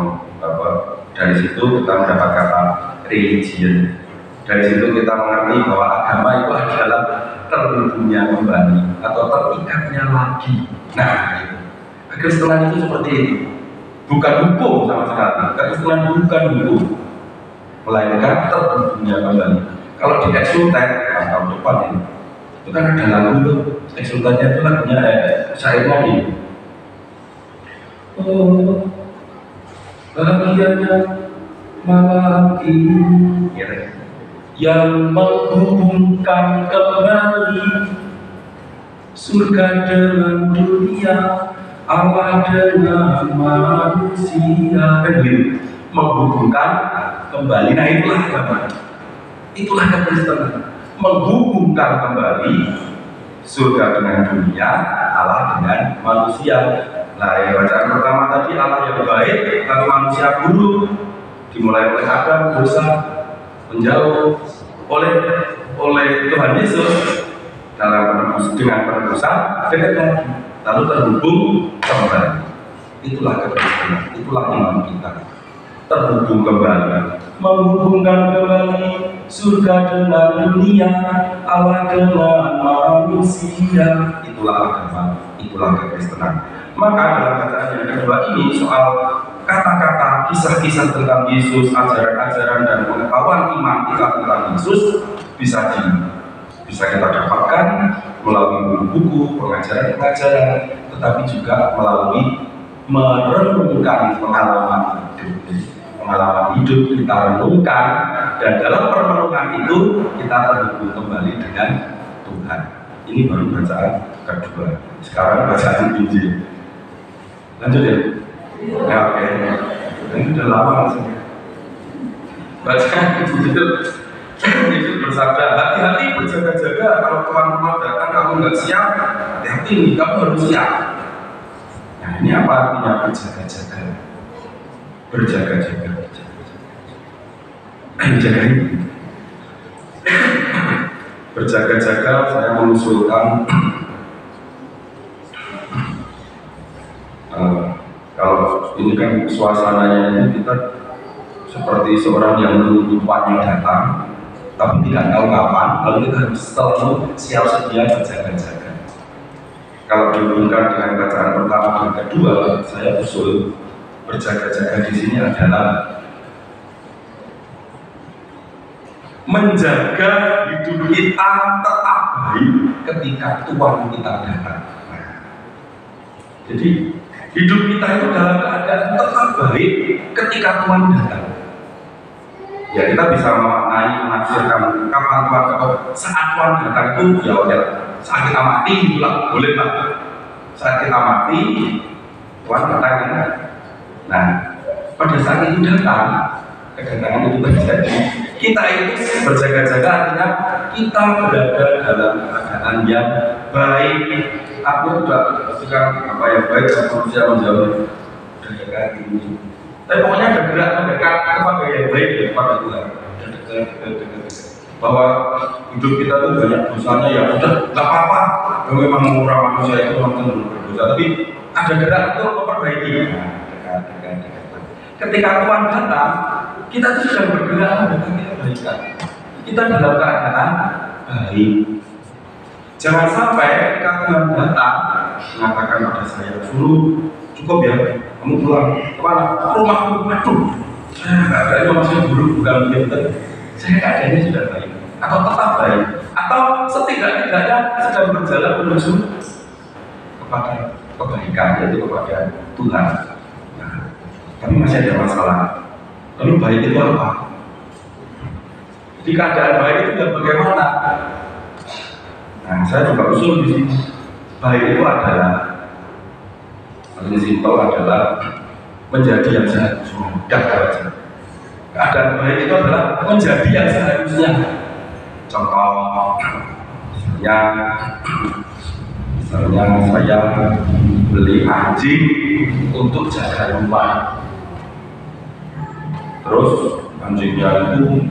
dari situ kita mendapat kata religion. Dari situ kita mengerti bahwa agama itu adalah terhubungnya kembali atau terikatnya lagi. Nah, kekristenan itu seperti itu. Bukan hukum sama sekali. Kekristenan bukan hukum, melainkan terhubungnya kembali. Kalau di eksultan, tahun depan ini, itu kan ada lagu itu. Eksultannya itu lagunya syairnya ini. Oh, bahagianya malam ini yang menghubungkan kembali surga dengan dunia, Allah dengan manusia, begitu, menghubungkan kembali. Nah, itulah agama, itulah kekristenan, menghubungkan kembali surga dengan dunia, Allah dengan manusia. Nah, yang bacaan pertama tadi Allah yang baik, lalu manusia buruk, dimulai oleh Adam, dosa, menjauh oleh Tuhan Yesus dengan penebusan, dekat lagi, lalu terhubung kembali. Itulah kekristenan, itulah iman kita. Terhubung kembali, menghubungkan kembali surga dengan dunia, Allah dengan manusia. Itulah agama, itulah kekristenan. Maka dalam bacaan yang kedua ini soal kata-kata, kisah-kisah tentang Yesus, ajaran-ajaran dan pengetahuan iman kita tentang Yesus bisa kita dapatkan melalui buku, pengajaran-pengajaran, tetapi juga melalui merenungkan pengalaman hidup kita renungkan, dan dalam perenungan itu kita terhubung kembali dengan Tuhan. Ini baru bacaan kedua. Sekarang bacaan Injil. Lanjut ya. Ya, oke. Ini udah lama langsung. Bacaan Injil. Yesus bersabda, hati-hati, berjaga-jaga. Kalau teman-teman datang kamu nggak siap, hati-hati nih, kamu harus siap. Nah, ini apa artinya berjaga-jaga? Berjaga-jaga. Jaga ini. Berjaga-jaga saya mengusulkan kalau ini kan suasananya ini kita seperti seorang yang menunggu tuannya datang tapi tidak tahu kapan, lalu kita harus selalu siap sedia berjaga-jaga. Kalau dihubungkan dengan bacaan pertama dan kedua, saya usul berjaga-jaga di sini adalah menjaga hidup kita tetap baik ketika Tuhan kita datang. Jadi hidup kita itu dalam keadaan tetap baik ketika Tuhan datang. Ya kita bisa memaknai, menafsirkan kapan Tuhan datang. Saat Tuhan datang itu ya udah, saat kita mati itulah boleh lah. Saat kita mati Tuhan datang kan. Nah pada saat itu datang, kedatangan itu terjadi, kita itu berjaga-jaga artinya kita berada dalam keadaan yang baik. Aku tidak suka apa yang baik dan manusia menjauh dari ini. Tapi pokoknya ada gerak mendekat kepada yang baik kepada Tuhan. Dekat. Bahwa hidup kita itu banyak dosanya ya udah nggak apa-apa. Memang orang manusia itu memang berdosa, tapi ada gerak untuk memperbaiki. Dekat. Ketika Tuhan datang, kita itu sudah bergerak mendekati kebaikan. Kita dalam keadaan baik. Jangan sampai ketika Tuhan datang mengatakan pada saya, suruh cukup ya, kamu pulang kemana? Rumahku, aduh, saya keadaannya masih buruk, bukan begitu. Saya keadaannya sudah baik, atau tetap baik, atau setidak-tidaknya sedang berjalan menuju kepada kebaikan, yaitu kepada Tuhan. Nah, tapi masih ada masalah. Lalu baik itu apa? Jadi keadaan baik itu yang bagaimana? Nah, saya juga usul di sini. Baik itu adalah paling simpel adalah menjadi yang seharusnya. Keadaan baik itu adalah menjadi yang seharusnya. Contoh, misalnya saya beli anjing untuk jaga rumah. Terus anjingnya itu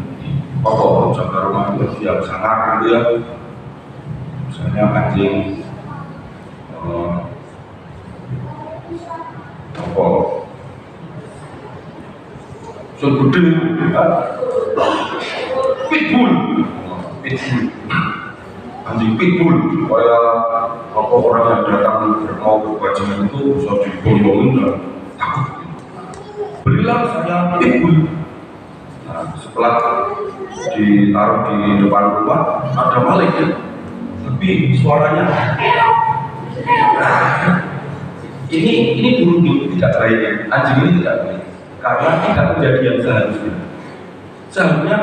jaga rumah itu siap sangat gitu ya. Misalnya anjing segede pitbull anjing pitbull kayak orang yang datang mau berkewajiban itu bisa dibombongin dan takut. Belilah saya pitbull. Nah, setelah ditaruh di depan rumah ada maling ya, tapi suaranya ini burung tidak baik ya. Anjing ini tidak baik karena tidak menjadi yang seharusnya. Seharusnya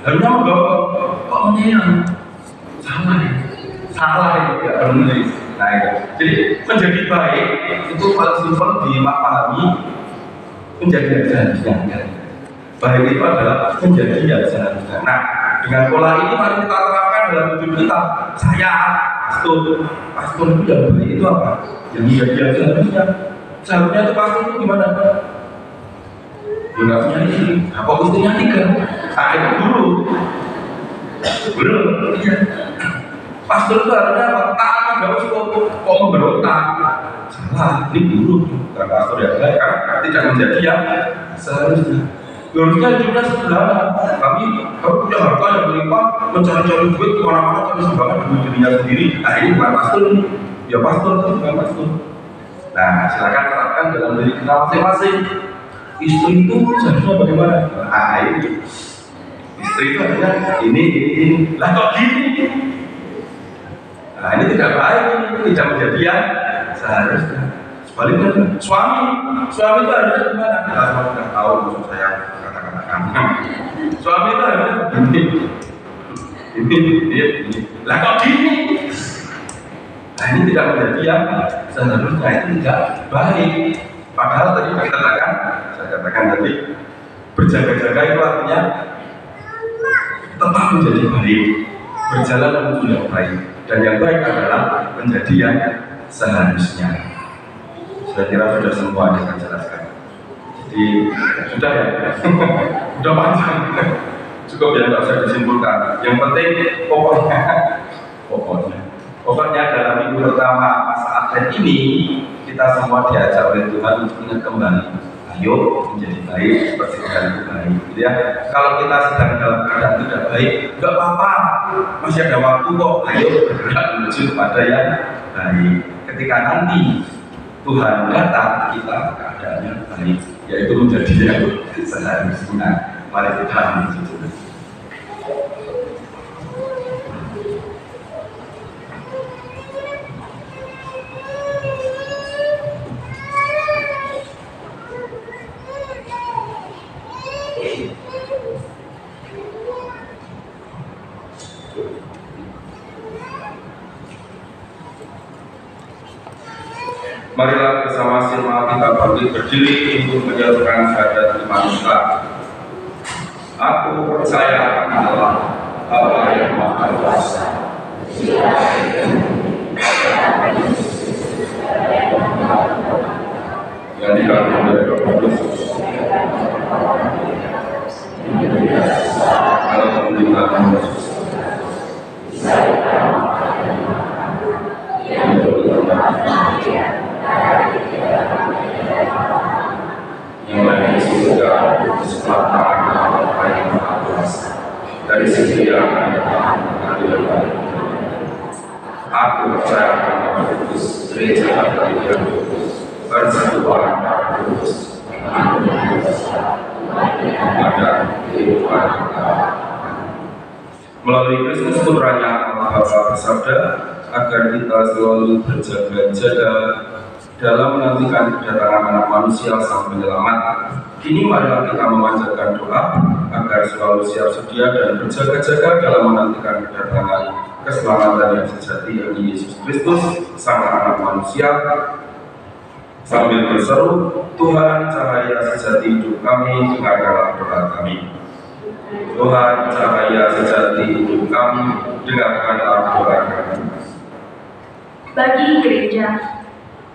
harusnya membawa pengenyang. Salah ya, tidak benar. Nah itu. Jadi menjadi baik itu paling simpel dipahami, menjadi yang seharusnya. Baik itu adalah menjadi yang seharusnya. Nah, dengan pola ini mari kita terapkan dalam hidup kita. Saya pastor itu yang baik itu apa? Yang menjadi yang seharusnya. Seharusnya itu pastor itu gimana? Enggak punya istri, apa istrinya 3? Nah itu dulu. Belum, iya. Pastor itu harusnya apa? Taat agama kok memberontak. Salah, ini buruk. Bukan pastor yang baik karena tidak menjadi yang seharusnya. Harusnya hidupnya sederhana. Kami punya harta yang berlimpah, mencari-cari duit kemana-mana, cari sumbangan demi dirinya sendiri. Nah ini bukan pastor ini. Ya pastor itu bukan pastor. Nah silakan terapkan dalam diri kita masing-masing. Istri itu seharusnya bagaimana? Nah ini istri itu artinya ini. Lah kok gini? Nah ini tidak baik, ini tidak menjadi yang seharusnya. Sebaliknya suami itu harusnya gimana? Kita sudah tahu maksud saya kata-katakan. Suami itu harusnya ini. Lah kok gini? Nah ini tidak menjadi yang seharusnya, itu tidak baik. Padahal tadi saya katakan tadi berjaga-jaga itu artinya tetap menjadi baik, berjalan menuju yang baik, dan yang baik adalah menjadi yang seharusnya. Saya kira sudah semua yang saya jelaskan. Jadi sudah ya, sudah panjang, cukup ya, nggak usah disimpulkan. Yang penting pokoknya dalam minggu pertama masa Advent ini kita semua diajak oleh Tuhan untuk ingat kembali, ayo menjadi baik seperti Tuhan itu baik. Gitu ya. Kalau kita sedang dalam keadaan tidak baik, nggak apa-apa, masih ada waktu kok. Ayo bergerak menuju kepada yang baik. Ketika nanti Tuhan datang, kita keadaannya baik, yaitu menjadi yang seharusnya. Mari kita menuju. Marilah bersama-sama kita bangkit berdiri untuk menyalurkan syahadat iman kita. Aku percaya akan Allah, Bapa yang Maha Kuasa, yang dikandung dari Roh Kudus, dalam pemerintahan Yesus, yang lain di surga setelah apa yang Maha Kuasa dari sisi yang keadilan. Aku percaya pada Kudus, gereja Katolik yang kudus, persatuan darah kudus, pada kehidupan kita. Melalui Kristus Putranya Allah Bapa bersabda agar kita selalu berjaga-jaga dalam menantikan kedatangan Anak Manusia Sang Penyelamat. Kini marilah kita memanjatkan doa agar selalu siap sedia dan berjaga-jaga dalam menantikan kedatangan keselamatan yang sejati, yakni Yesus Kristus Sang Anak Manusia, sambil berseru, Tuhan cahaya sejati hidup kami, dengarkanlah doa kami. Tuhan cahaya sejati hidup kami, dengarkanlah doa kami. Bagi gereja,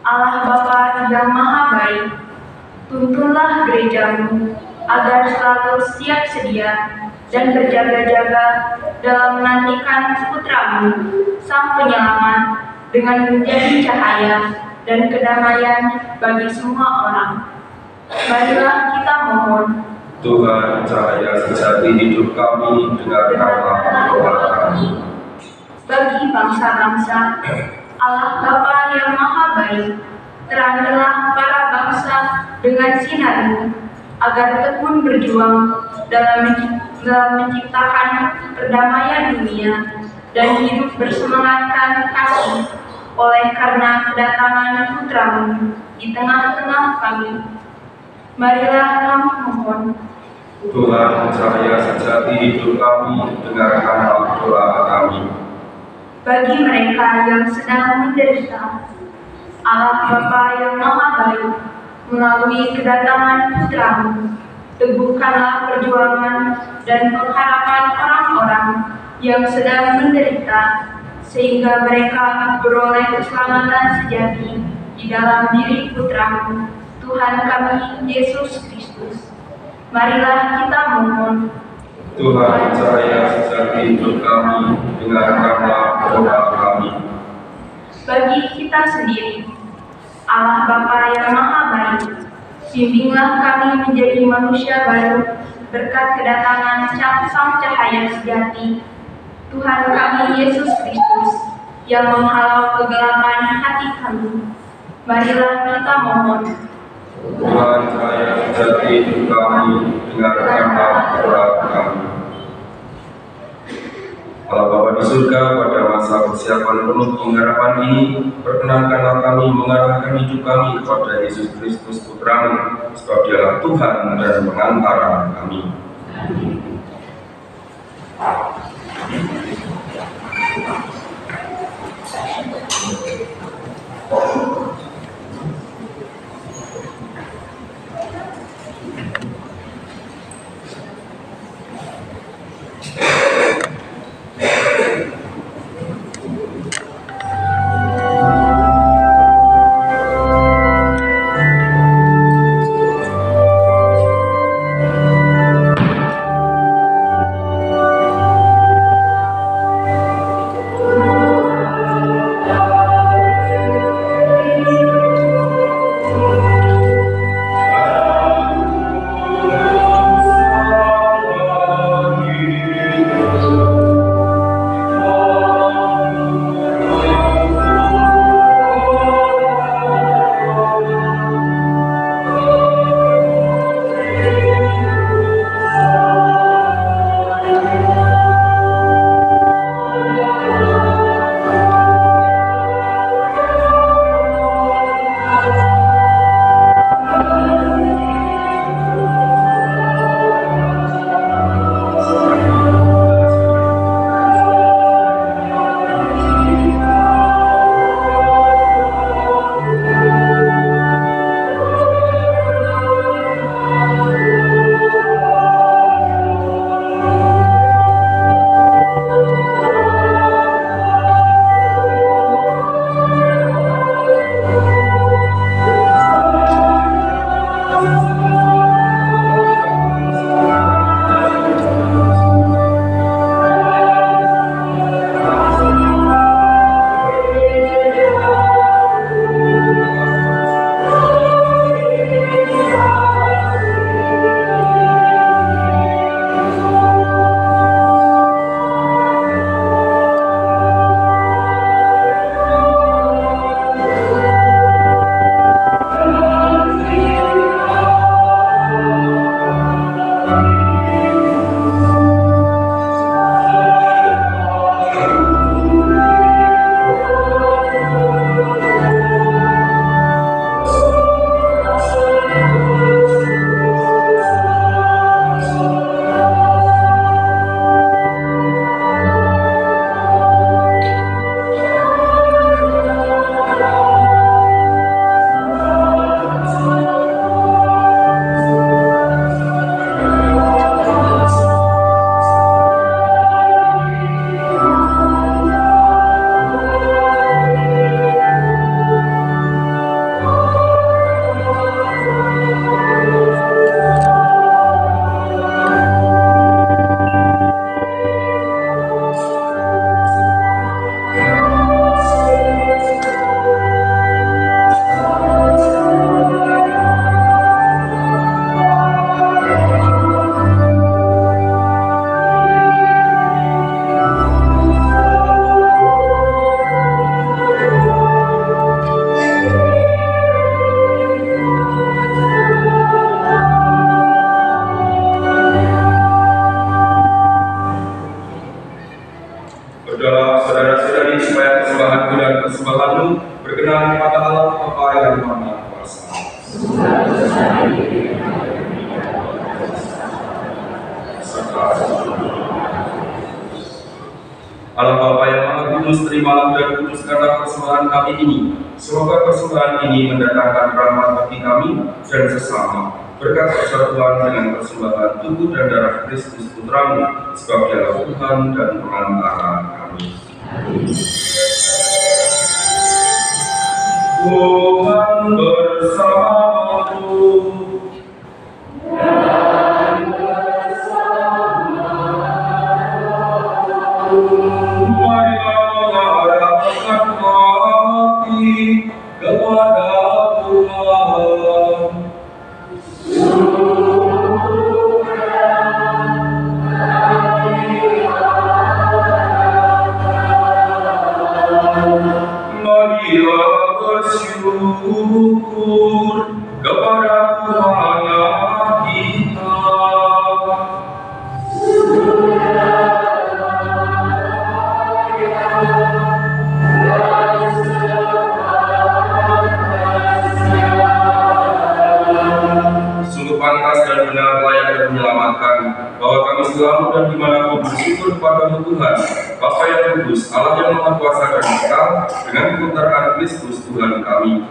Allah Bapa yang Maha Baik, tuntunlah gerejamu agar selalu siap sedia dan berjaga-jaga dalam menantikan Putramu, Sang Penyelamat, dengan menjadi cahaya dan kedamaian bagi semua orang. Marilah kita mohon. Tuhan cahaya sejati hidup kami, dengarkanlah doa kami. Bagi bangsa-bangsa, Allah Bapa yang Maha Baik, terangilah para bangsa dengan sinar-Mu, agar tekun berjuang dalam menciptakan perdamaian dunia dan hidup bersemangatkan kasih oleh karena kedatangan Putra-Mu di tengah-tengah kami. Marilah kami mohon. Tuhan cahaya sejati hidup kami, dengarkanlah doa kami. Bagi mereka yang sedang menderita, Allah Bapa yang Maha Baik, melalui kedatangan Putra-Mu, teguhkanlah perjuangan dan pengharapan orang-orang yang sedang menderita, sehingga mereka beroleh keselamatan sejati di dalam diri Putra-Mu, Tuhan kami Yesus Kristus. Marilah kita mohon. Tuhan cahaya sejati hidup kami, dengarkanlah doa kami. Bagi kita sendiri, Allah Bapa yang Maha Baik, bimbinglah kami menjadi manusia baru berkat kedatangan Sang Cahaya sejati, Tuhan kami Yesus Kristus, yang menghalau kegelapan hati kami. Marilah kita mohon. Tuhan cahaya sejati hidup kami, dengarkanlah doa kami. Allah Bapa di surga, pada masa persiapan penuh pengharapan ini, perkenankanlah kami mengarahkan hidup kami kepada Yesus Kristus Putra-Mu, sebab Dialah Tuhan dan pengantara kami. saya persembahanku dan persembahanmu berkenan kepada Allah Bapa yang Maha Kuasa. Allah Bapa yang Maha Kudus, terimalah dan kuduskanlah persembahan kami ini. Semoga persembahan ini mendatangkan rahmat bagi kami dan sesama, berkat persatuan dengan persembahan tubuh dan darah Kristus Putra-Mu, sebab Dialah Tuhan dan Pengantara kami. Tuhan bersamamu. Marilah mengarahkan hati kepada Tuhan. Marilah bersyukur kepada Tuhan Allah kita. Sungguh pantas dan benar, layak dan menyelamatkan, bahwa kami selalu dan dimanapun bersyukur kepada Tuhan, Bapa yang kudus, Allah yang Maha Kuasa dan kekal, dengan keputaraan Kristus Tuhan kami.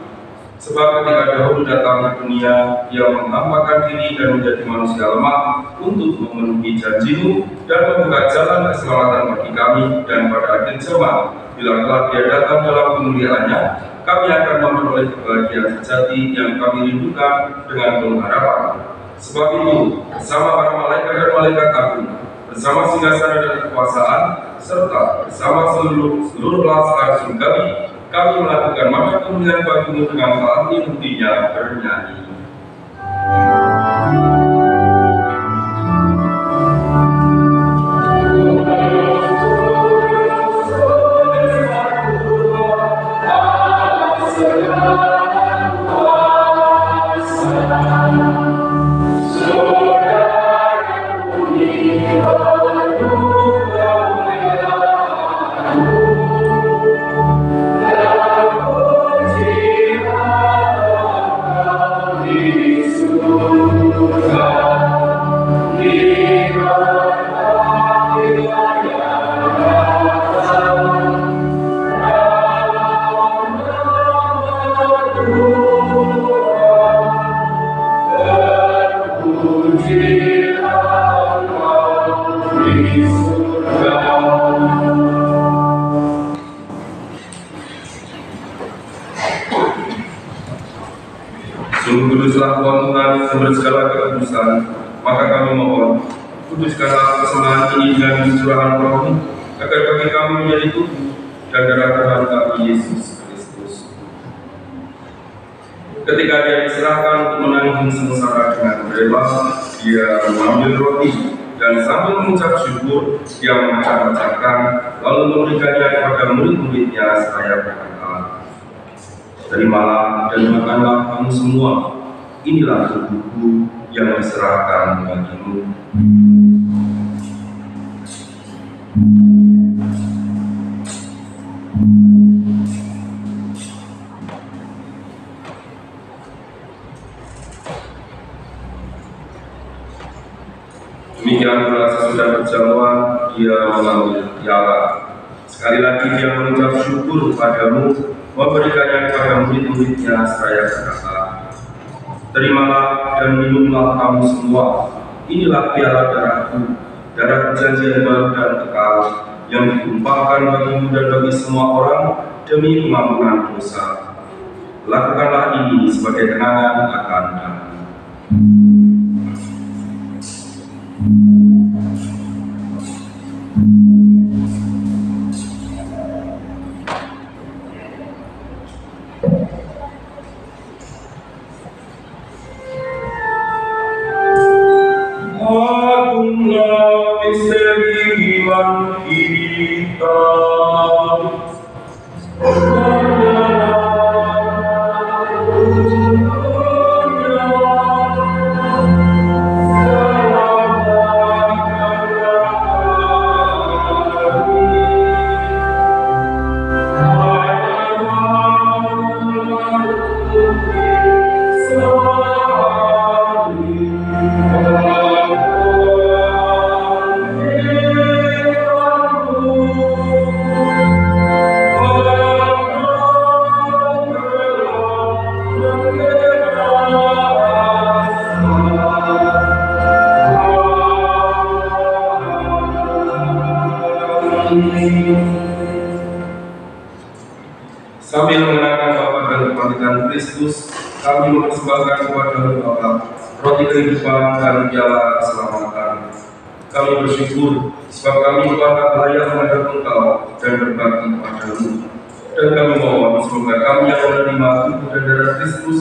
Sebab ketika dahulu datang ke dunia, Ia menghampakan diri dan menjadi manusia lemah untuk memenuhi janji-Mu dan membuka jalan keselamatan bagi kami. Dan pada akhir zaman, bila kelak Dia datang dalam kemuliaannya, kami akan memperoleh kebahagiaan sejati yang kami rindukan dengan penuh harapan. Sebab itu, bersama para malaikat dan malaikat agung, bersama singgasana dan kekuasaan, serta bersama seluruh laskar surgawi, kami melakukan maka kemuliaan bagi-Mu dengan hati-hatinya bernyanyi. Sungguh kuduslah Tuhan, sumber segala kekudusan, maka kami mohon, kuduskanlah persembahan ini dengan curahan Roh-Mu, agar bagi kami menjadi tubuh dan darah Tuhan kami Yesus Kristus. Ketika Dia diserahkan untuk menanggung sengsara dengan rela, Dia mengambil roti dan sambil mengucap syukur, Dia memecah-mecahkan, lalu memberikannya kepada murid-muridnya seraya berkata, "Terimalah dan makanlah kamu semua, inilah tubuhku yang diserahkan bagimu." Demikian pula sesudah berjamuan, Dia mengambil piala. Sekali lagi Dia mengucap syukur kepadamu, memberikannya kepada murid-muridnya seraya berkata, "Terimalah dan minumlah kamu semua, inilah piala darahku, darah perjanjian baru dan kekal, yang ditumpahkan bagimu dan bagi semua orang demi pengampunan dosa. Lakukanlah ini sebagai kenangan akan kami." Agunglah misteri iman kita. Amen. Sambil mengenangkan Bapa dan kebangkitan Kristus, kami mempersembahkan kepada Bapa roti kehidupan dan piala keselamatan. Kami bersyukur sebab kami dapat layak menghadap Engkau dan berbakti kepadamu. Dan kami mohon semoga kami yang menerima tubuh dan darah Kristus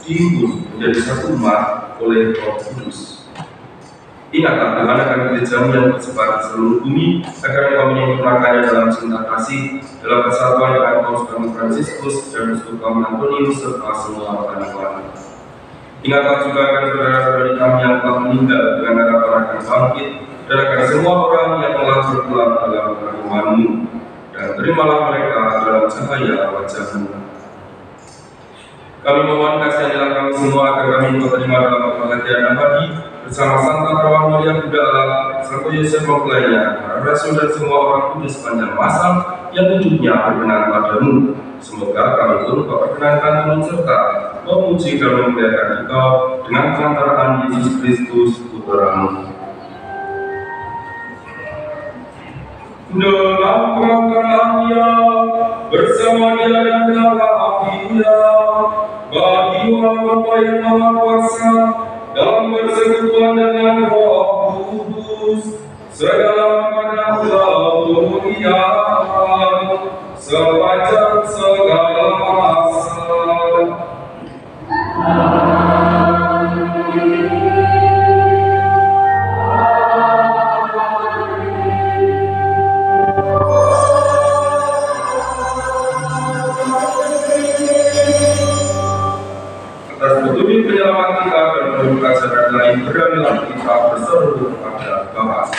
dihimpun menjadi satu umat oleh Roh Kudus. Ingatlah Tuhan akan gerejamu yang tersebar di seluruh bumi, agar Engkau menyempurnakannya dalam cinta kasih, dalam persatuan dengan Paus kami Fransiskus dan Uskup kami Antonius serta semua orang-orang. Ingatlah juga akan saudara-saudari kami yang telah meninggal dengan harapan akan bangkit, dan akan semua orang yang telah berpulang dalam kerahiman-Mu, dan terimalah mereka dalam cahaya wajah-Mu. Kami mohon kasianilah kami semua agar kami terima dalam kebahagiaan abadi bersama Santa Perawan Mulia Bunda Allah, Santo Yosef mempelainya, para rasul dan semua orang kudus sepanjang masa yang hidupnya berkenan padamu. Semoga kami pun Kau perkenankan turut serta memuji dan memuliakan Engkau dengan perantaraan Yesus Kristus Putra-Mu. Dalam kerangka bersama Dia dan dalam Dia, bagi Bapa yang Maha Kuasa, dalam persekutuan dengan Roh Kudus, segala macam kemuliaan sepanjang segala masa. Atas petunjuk penyelamat kita dan penyembuhan saudara lain, beranilah kita berseru kepada Bapa.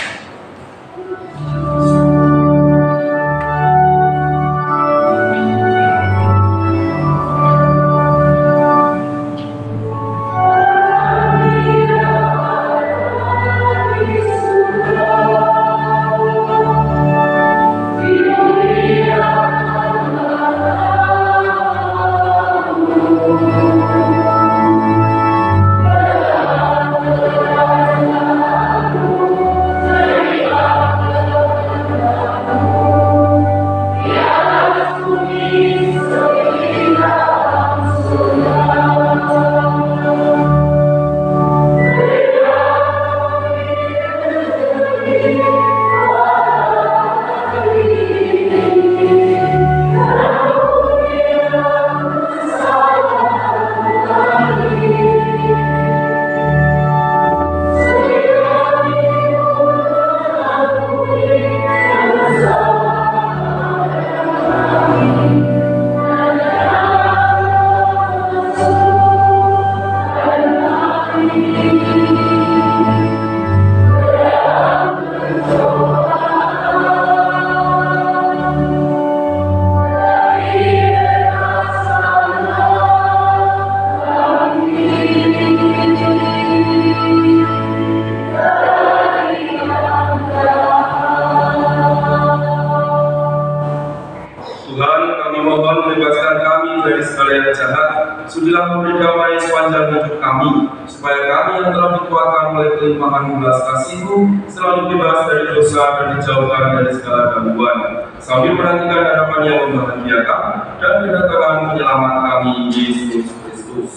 Sudilah memberi damai sepanjang hidup kami, supaya kami yang telah dikuatkan oleh kelimpahan belas kasih-Mu selalu bebas dari dosa dan dijauhkan dari segala gangguan, sambil menantikan harapan yang membahagiakan dan kedatangan penyelamat kami, Yesus Kristus.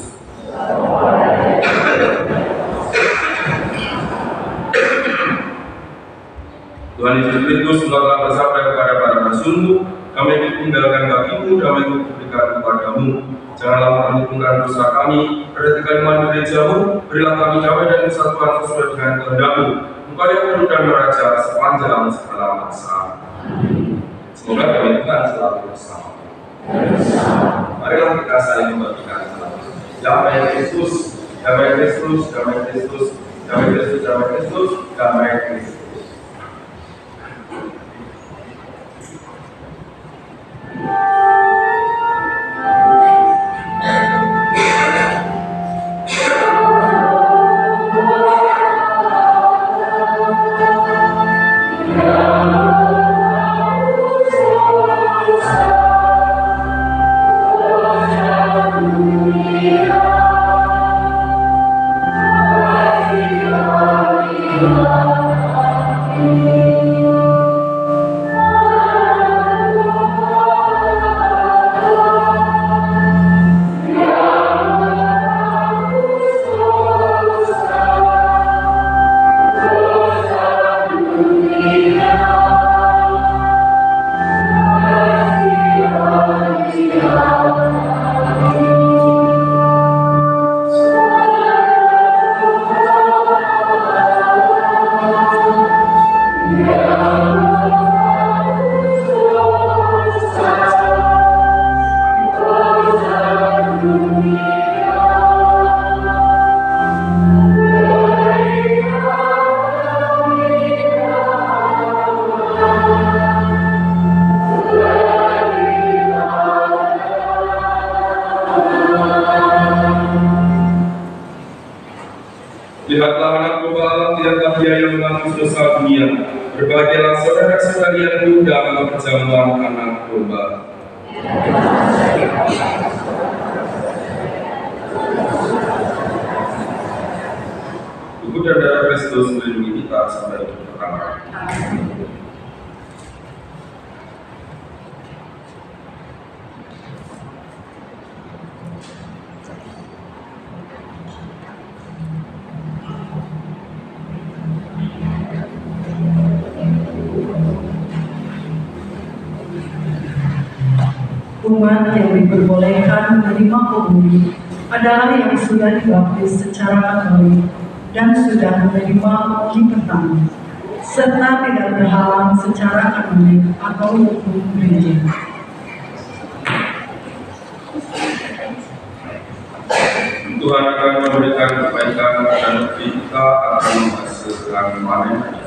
Tuhan Yesus Kristus telah bersabda kepada para rasul-Mu, kami tinggalkan bagimu, damai-Ku berikan kepadamu. Janganlah menghitungkan dosa kami, perhatikan iman gereja-Mu, berilah kami damai dan kesatuan sesuai dengan kehendak-Mu. Engkau yang hidup dan beraja sepanjang segala masa. Semoga kami Tuhan selalu bersama. Marilah kita saling membagikan salam. Damai Kristus, damai Kristus, damai Kristus, damai Kristus, damai Kristus, damai Kristus. dosa dunia. Berbahagialah saudara-saudara yang diundang ke perjamuan anak domba. Tubuh dan darah Kristus melindungi kita sampai hidup pertama. Umat yang diperbolehkan menerima komunion adalah yang sudah dibaptis secara Katolik dan sudah menerima komunion pertama, serta tidak berhalang secara kanonik atau hukum gereja. Tuhan akan memberikan kebaikan dan kita akan menghasilkan panen.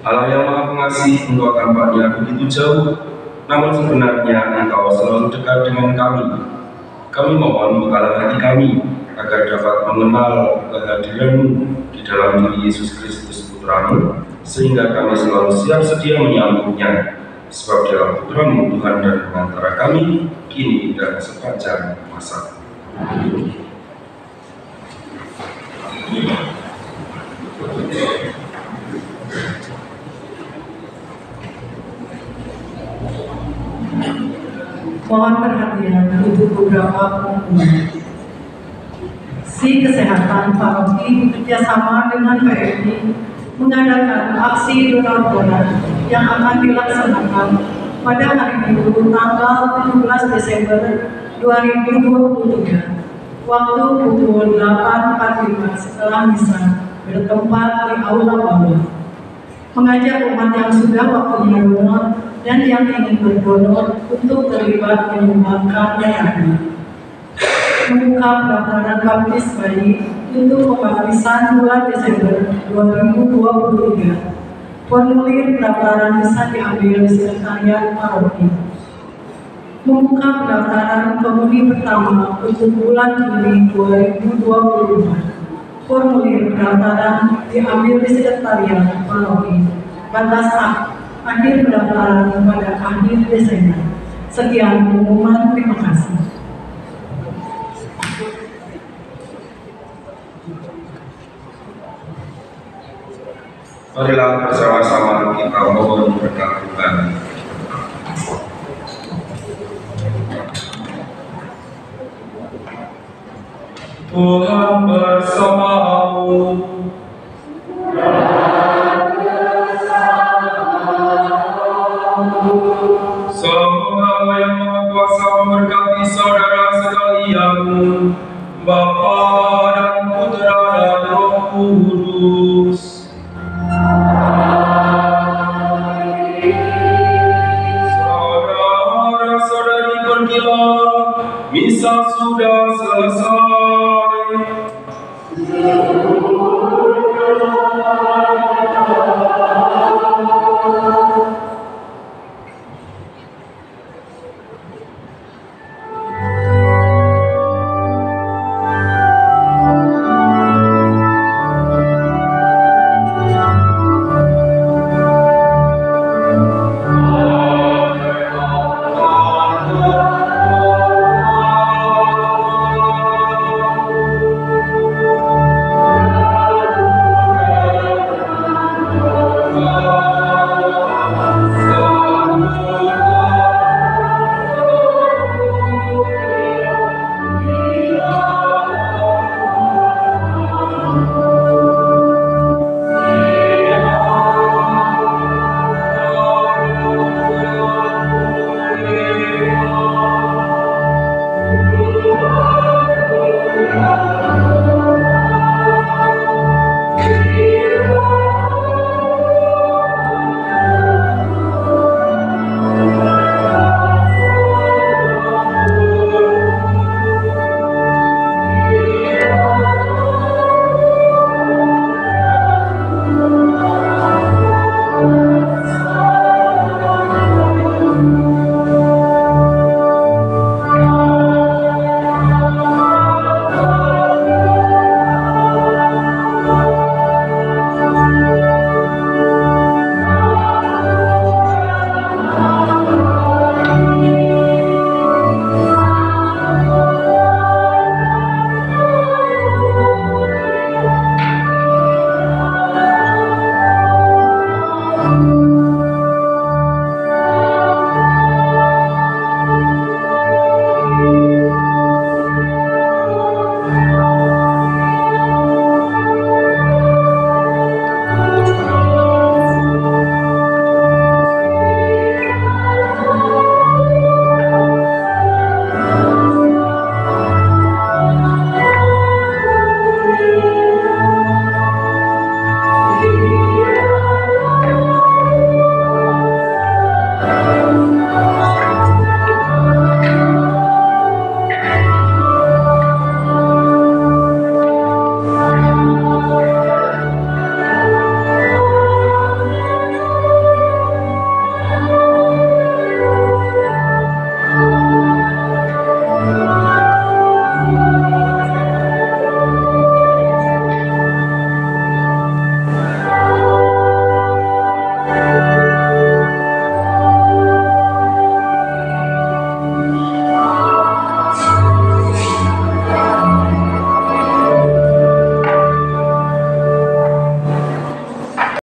Allah yang Maha Pengasih, Engkau tampaknya begitu jauh, namun sebenarnya Engkau selalu dekat dengan kami. Kami mohon bukalah hati kami, agar dapat mengenal kehadiran-Mu di dalam diri Yesus Kristus Putra-Mu, sehingga kami selalu siap sedia menyambutnya. Sebab dalam Putra-Mu Tuhan dan pengantara kami, kini dan sepanjang masa. Mohon perhatian untuk beberapa pengumuman. Si Kesehatan Paroki bekerjasama dengan PMI mengadakan aksi donor darah yang akan dilaksanakan pada hari Minggu tanggal 17 Desember 2023 waktu pukul 8.45 setelah misa bertempat di Aula Bawah. Mengajak umat yang sudah waktunya donor dan yang ingin berdonor untuk terlibat menyumbangkan darahnya. Membuka pendaftaran baptis bayi untuk pembaptisan bulan Desember 2023. Formulir pendaftaran bisa diambil di sekretariat paroki. Membuka pendaftaran komuni pertama untuk bulan Juni 2024. Formulir pendaftaran diambil di sekretariat paroki. Batas akhir pendaftaran pada akhir Desember. Sekian pengumuman, terima kasih. Marilah bersama-sama kita mohon berkat Tuhan. Tuhan bersamamu. Semoga yang Maha Kuasa memberkati saudara sekalian, Bapa dan Putra dan Roh Kudus. Saudara-saudari, pergilah, misa sudah selesai.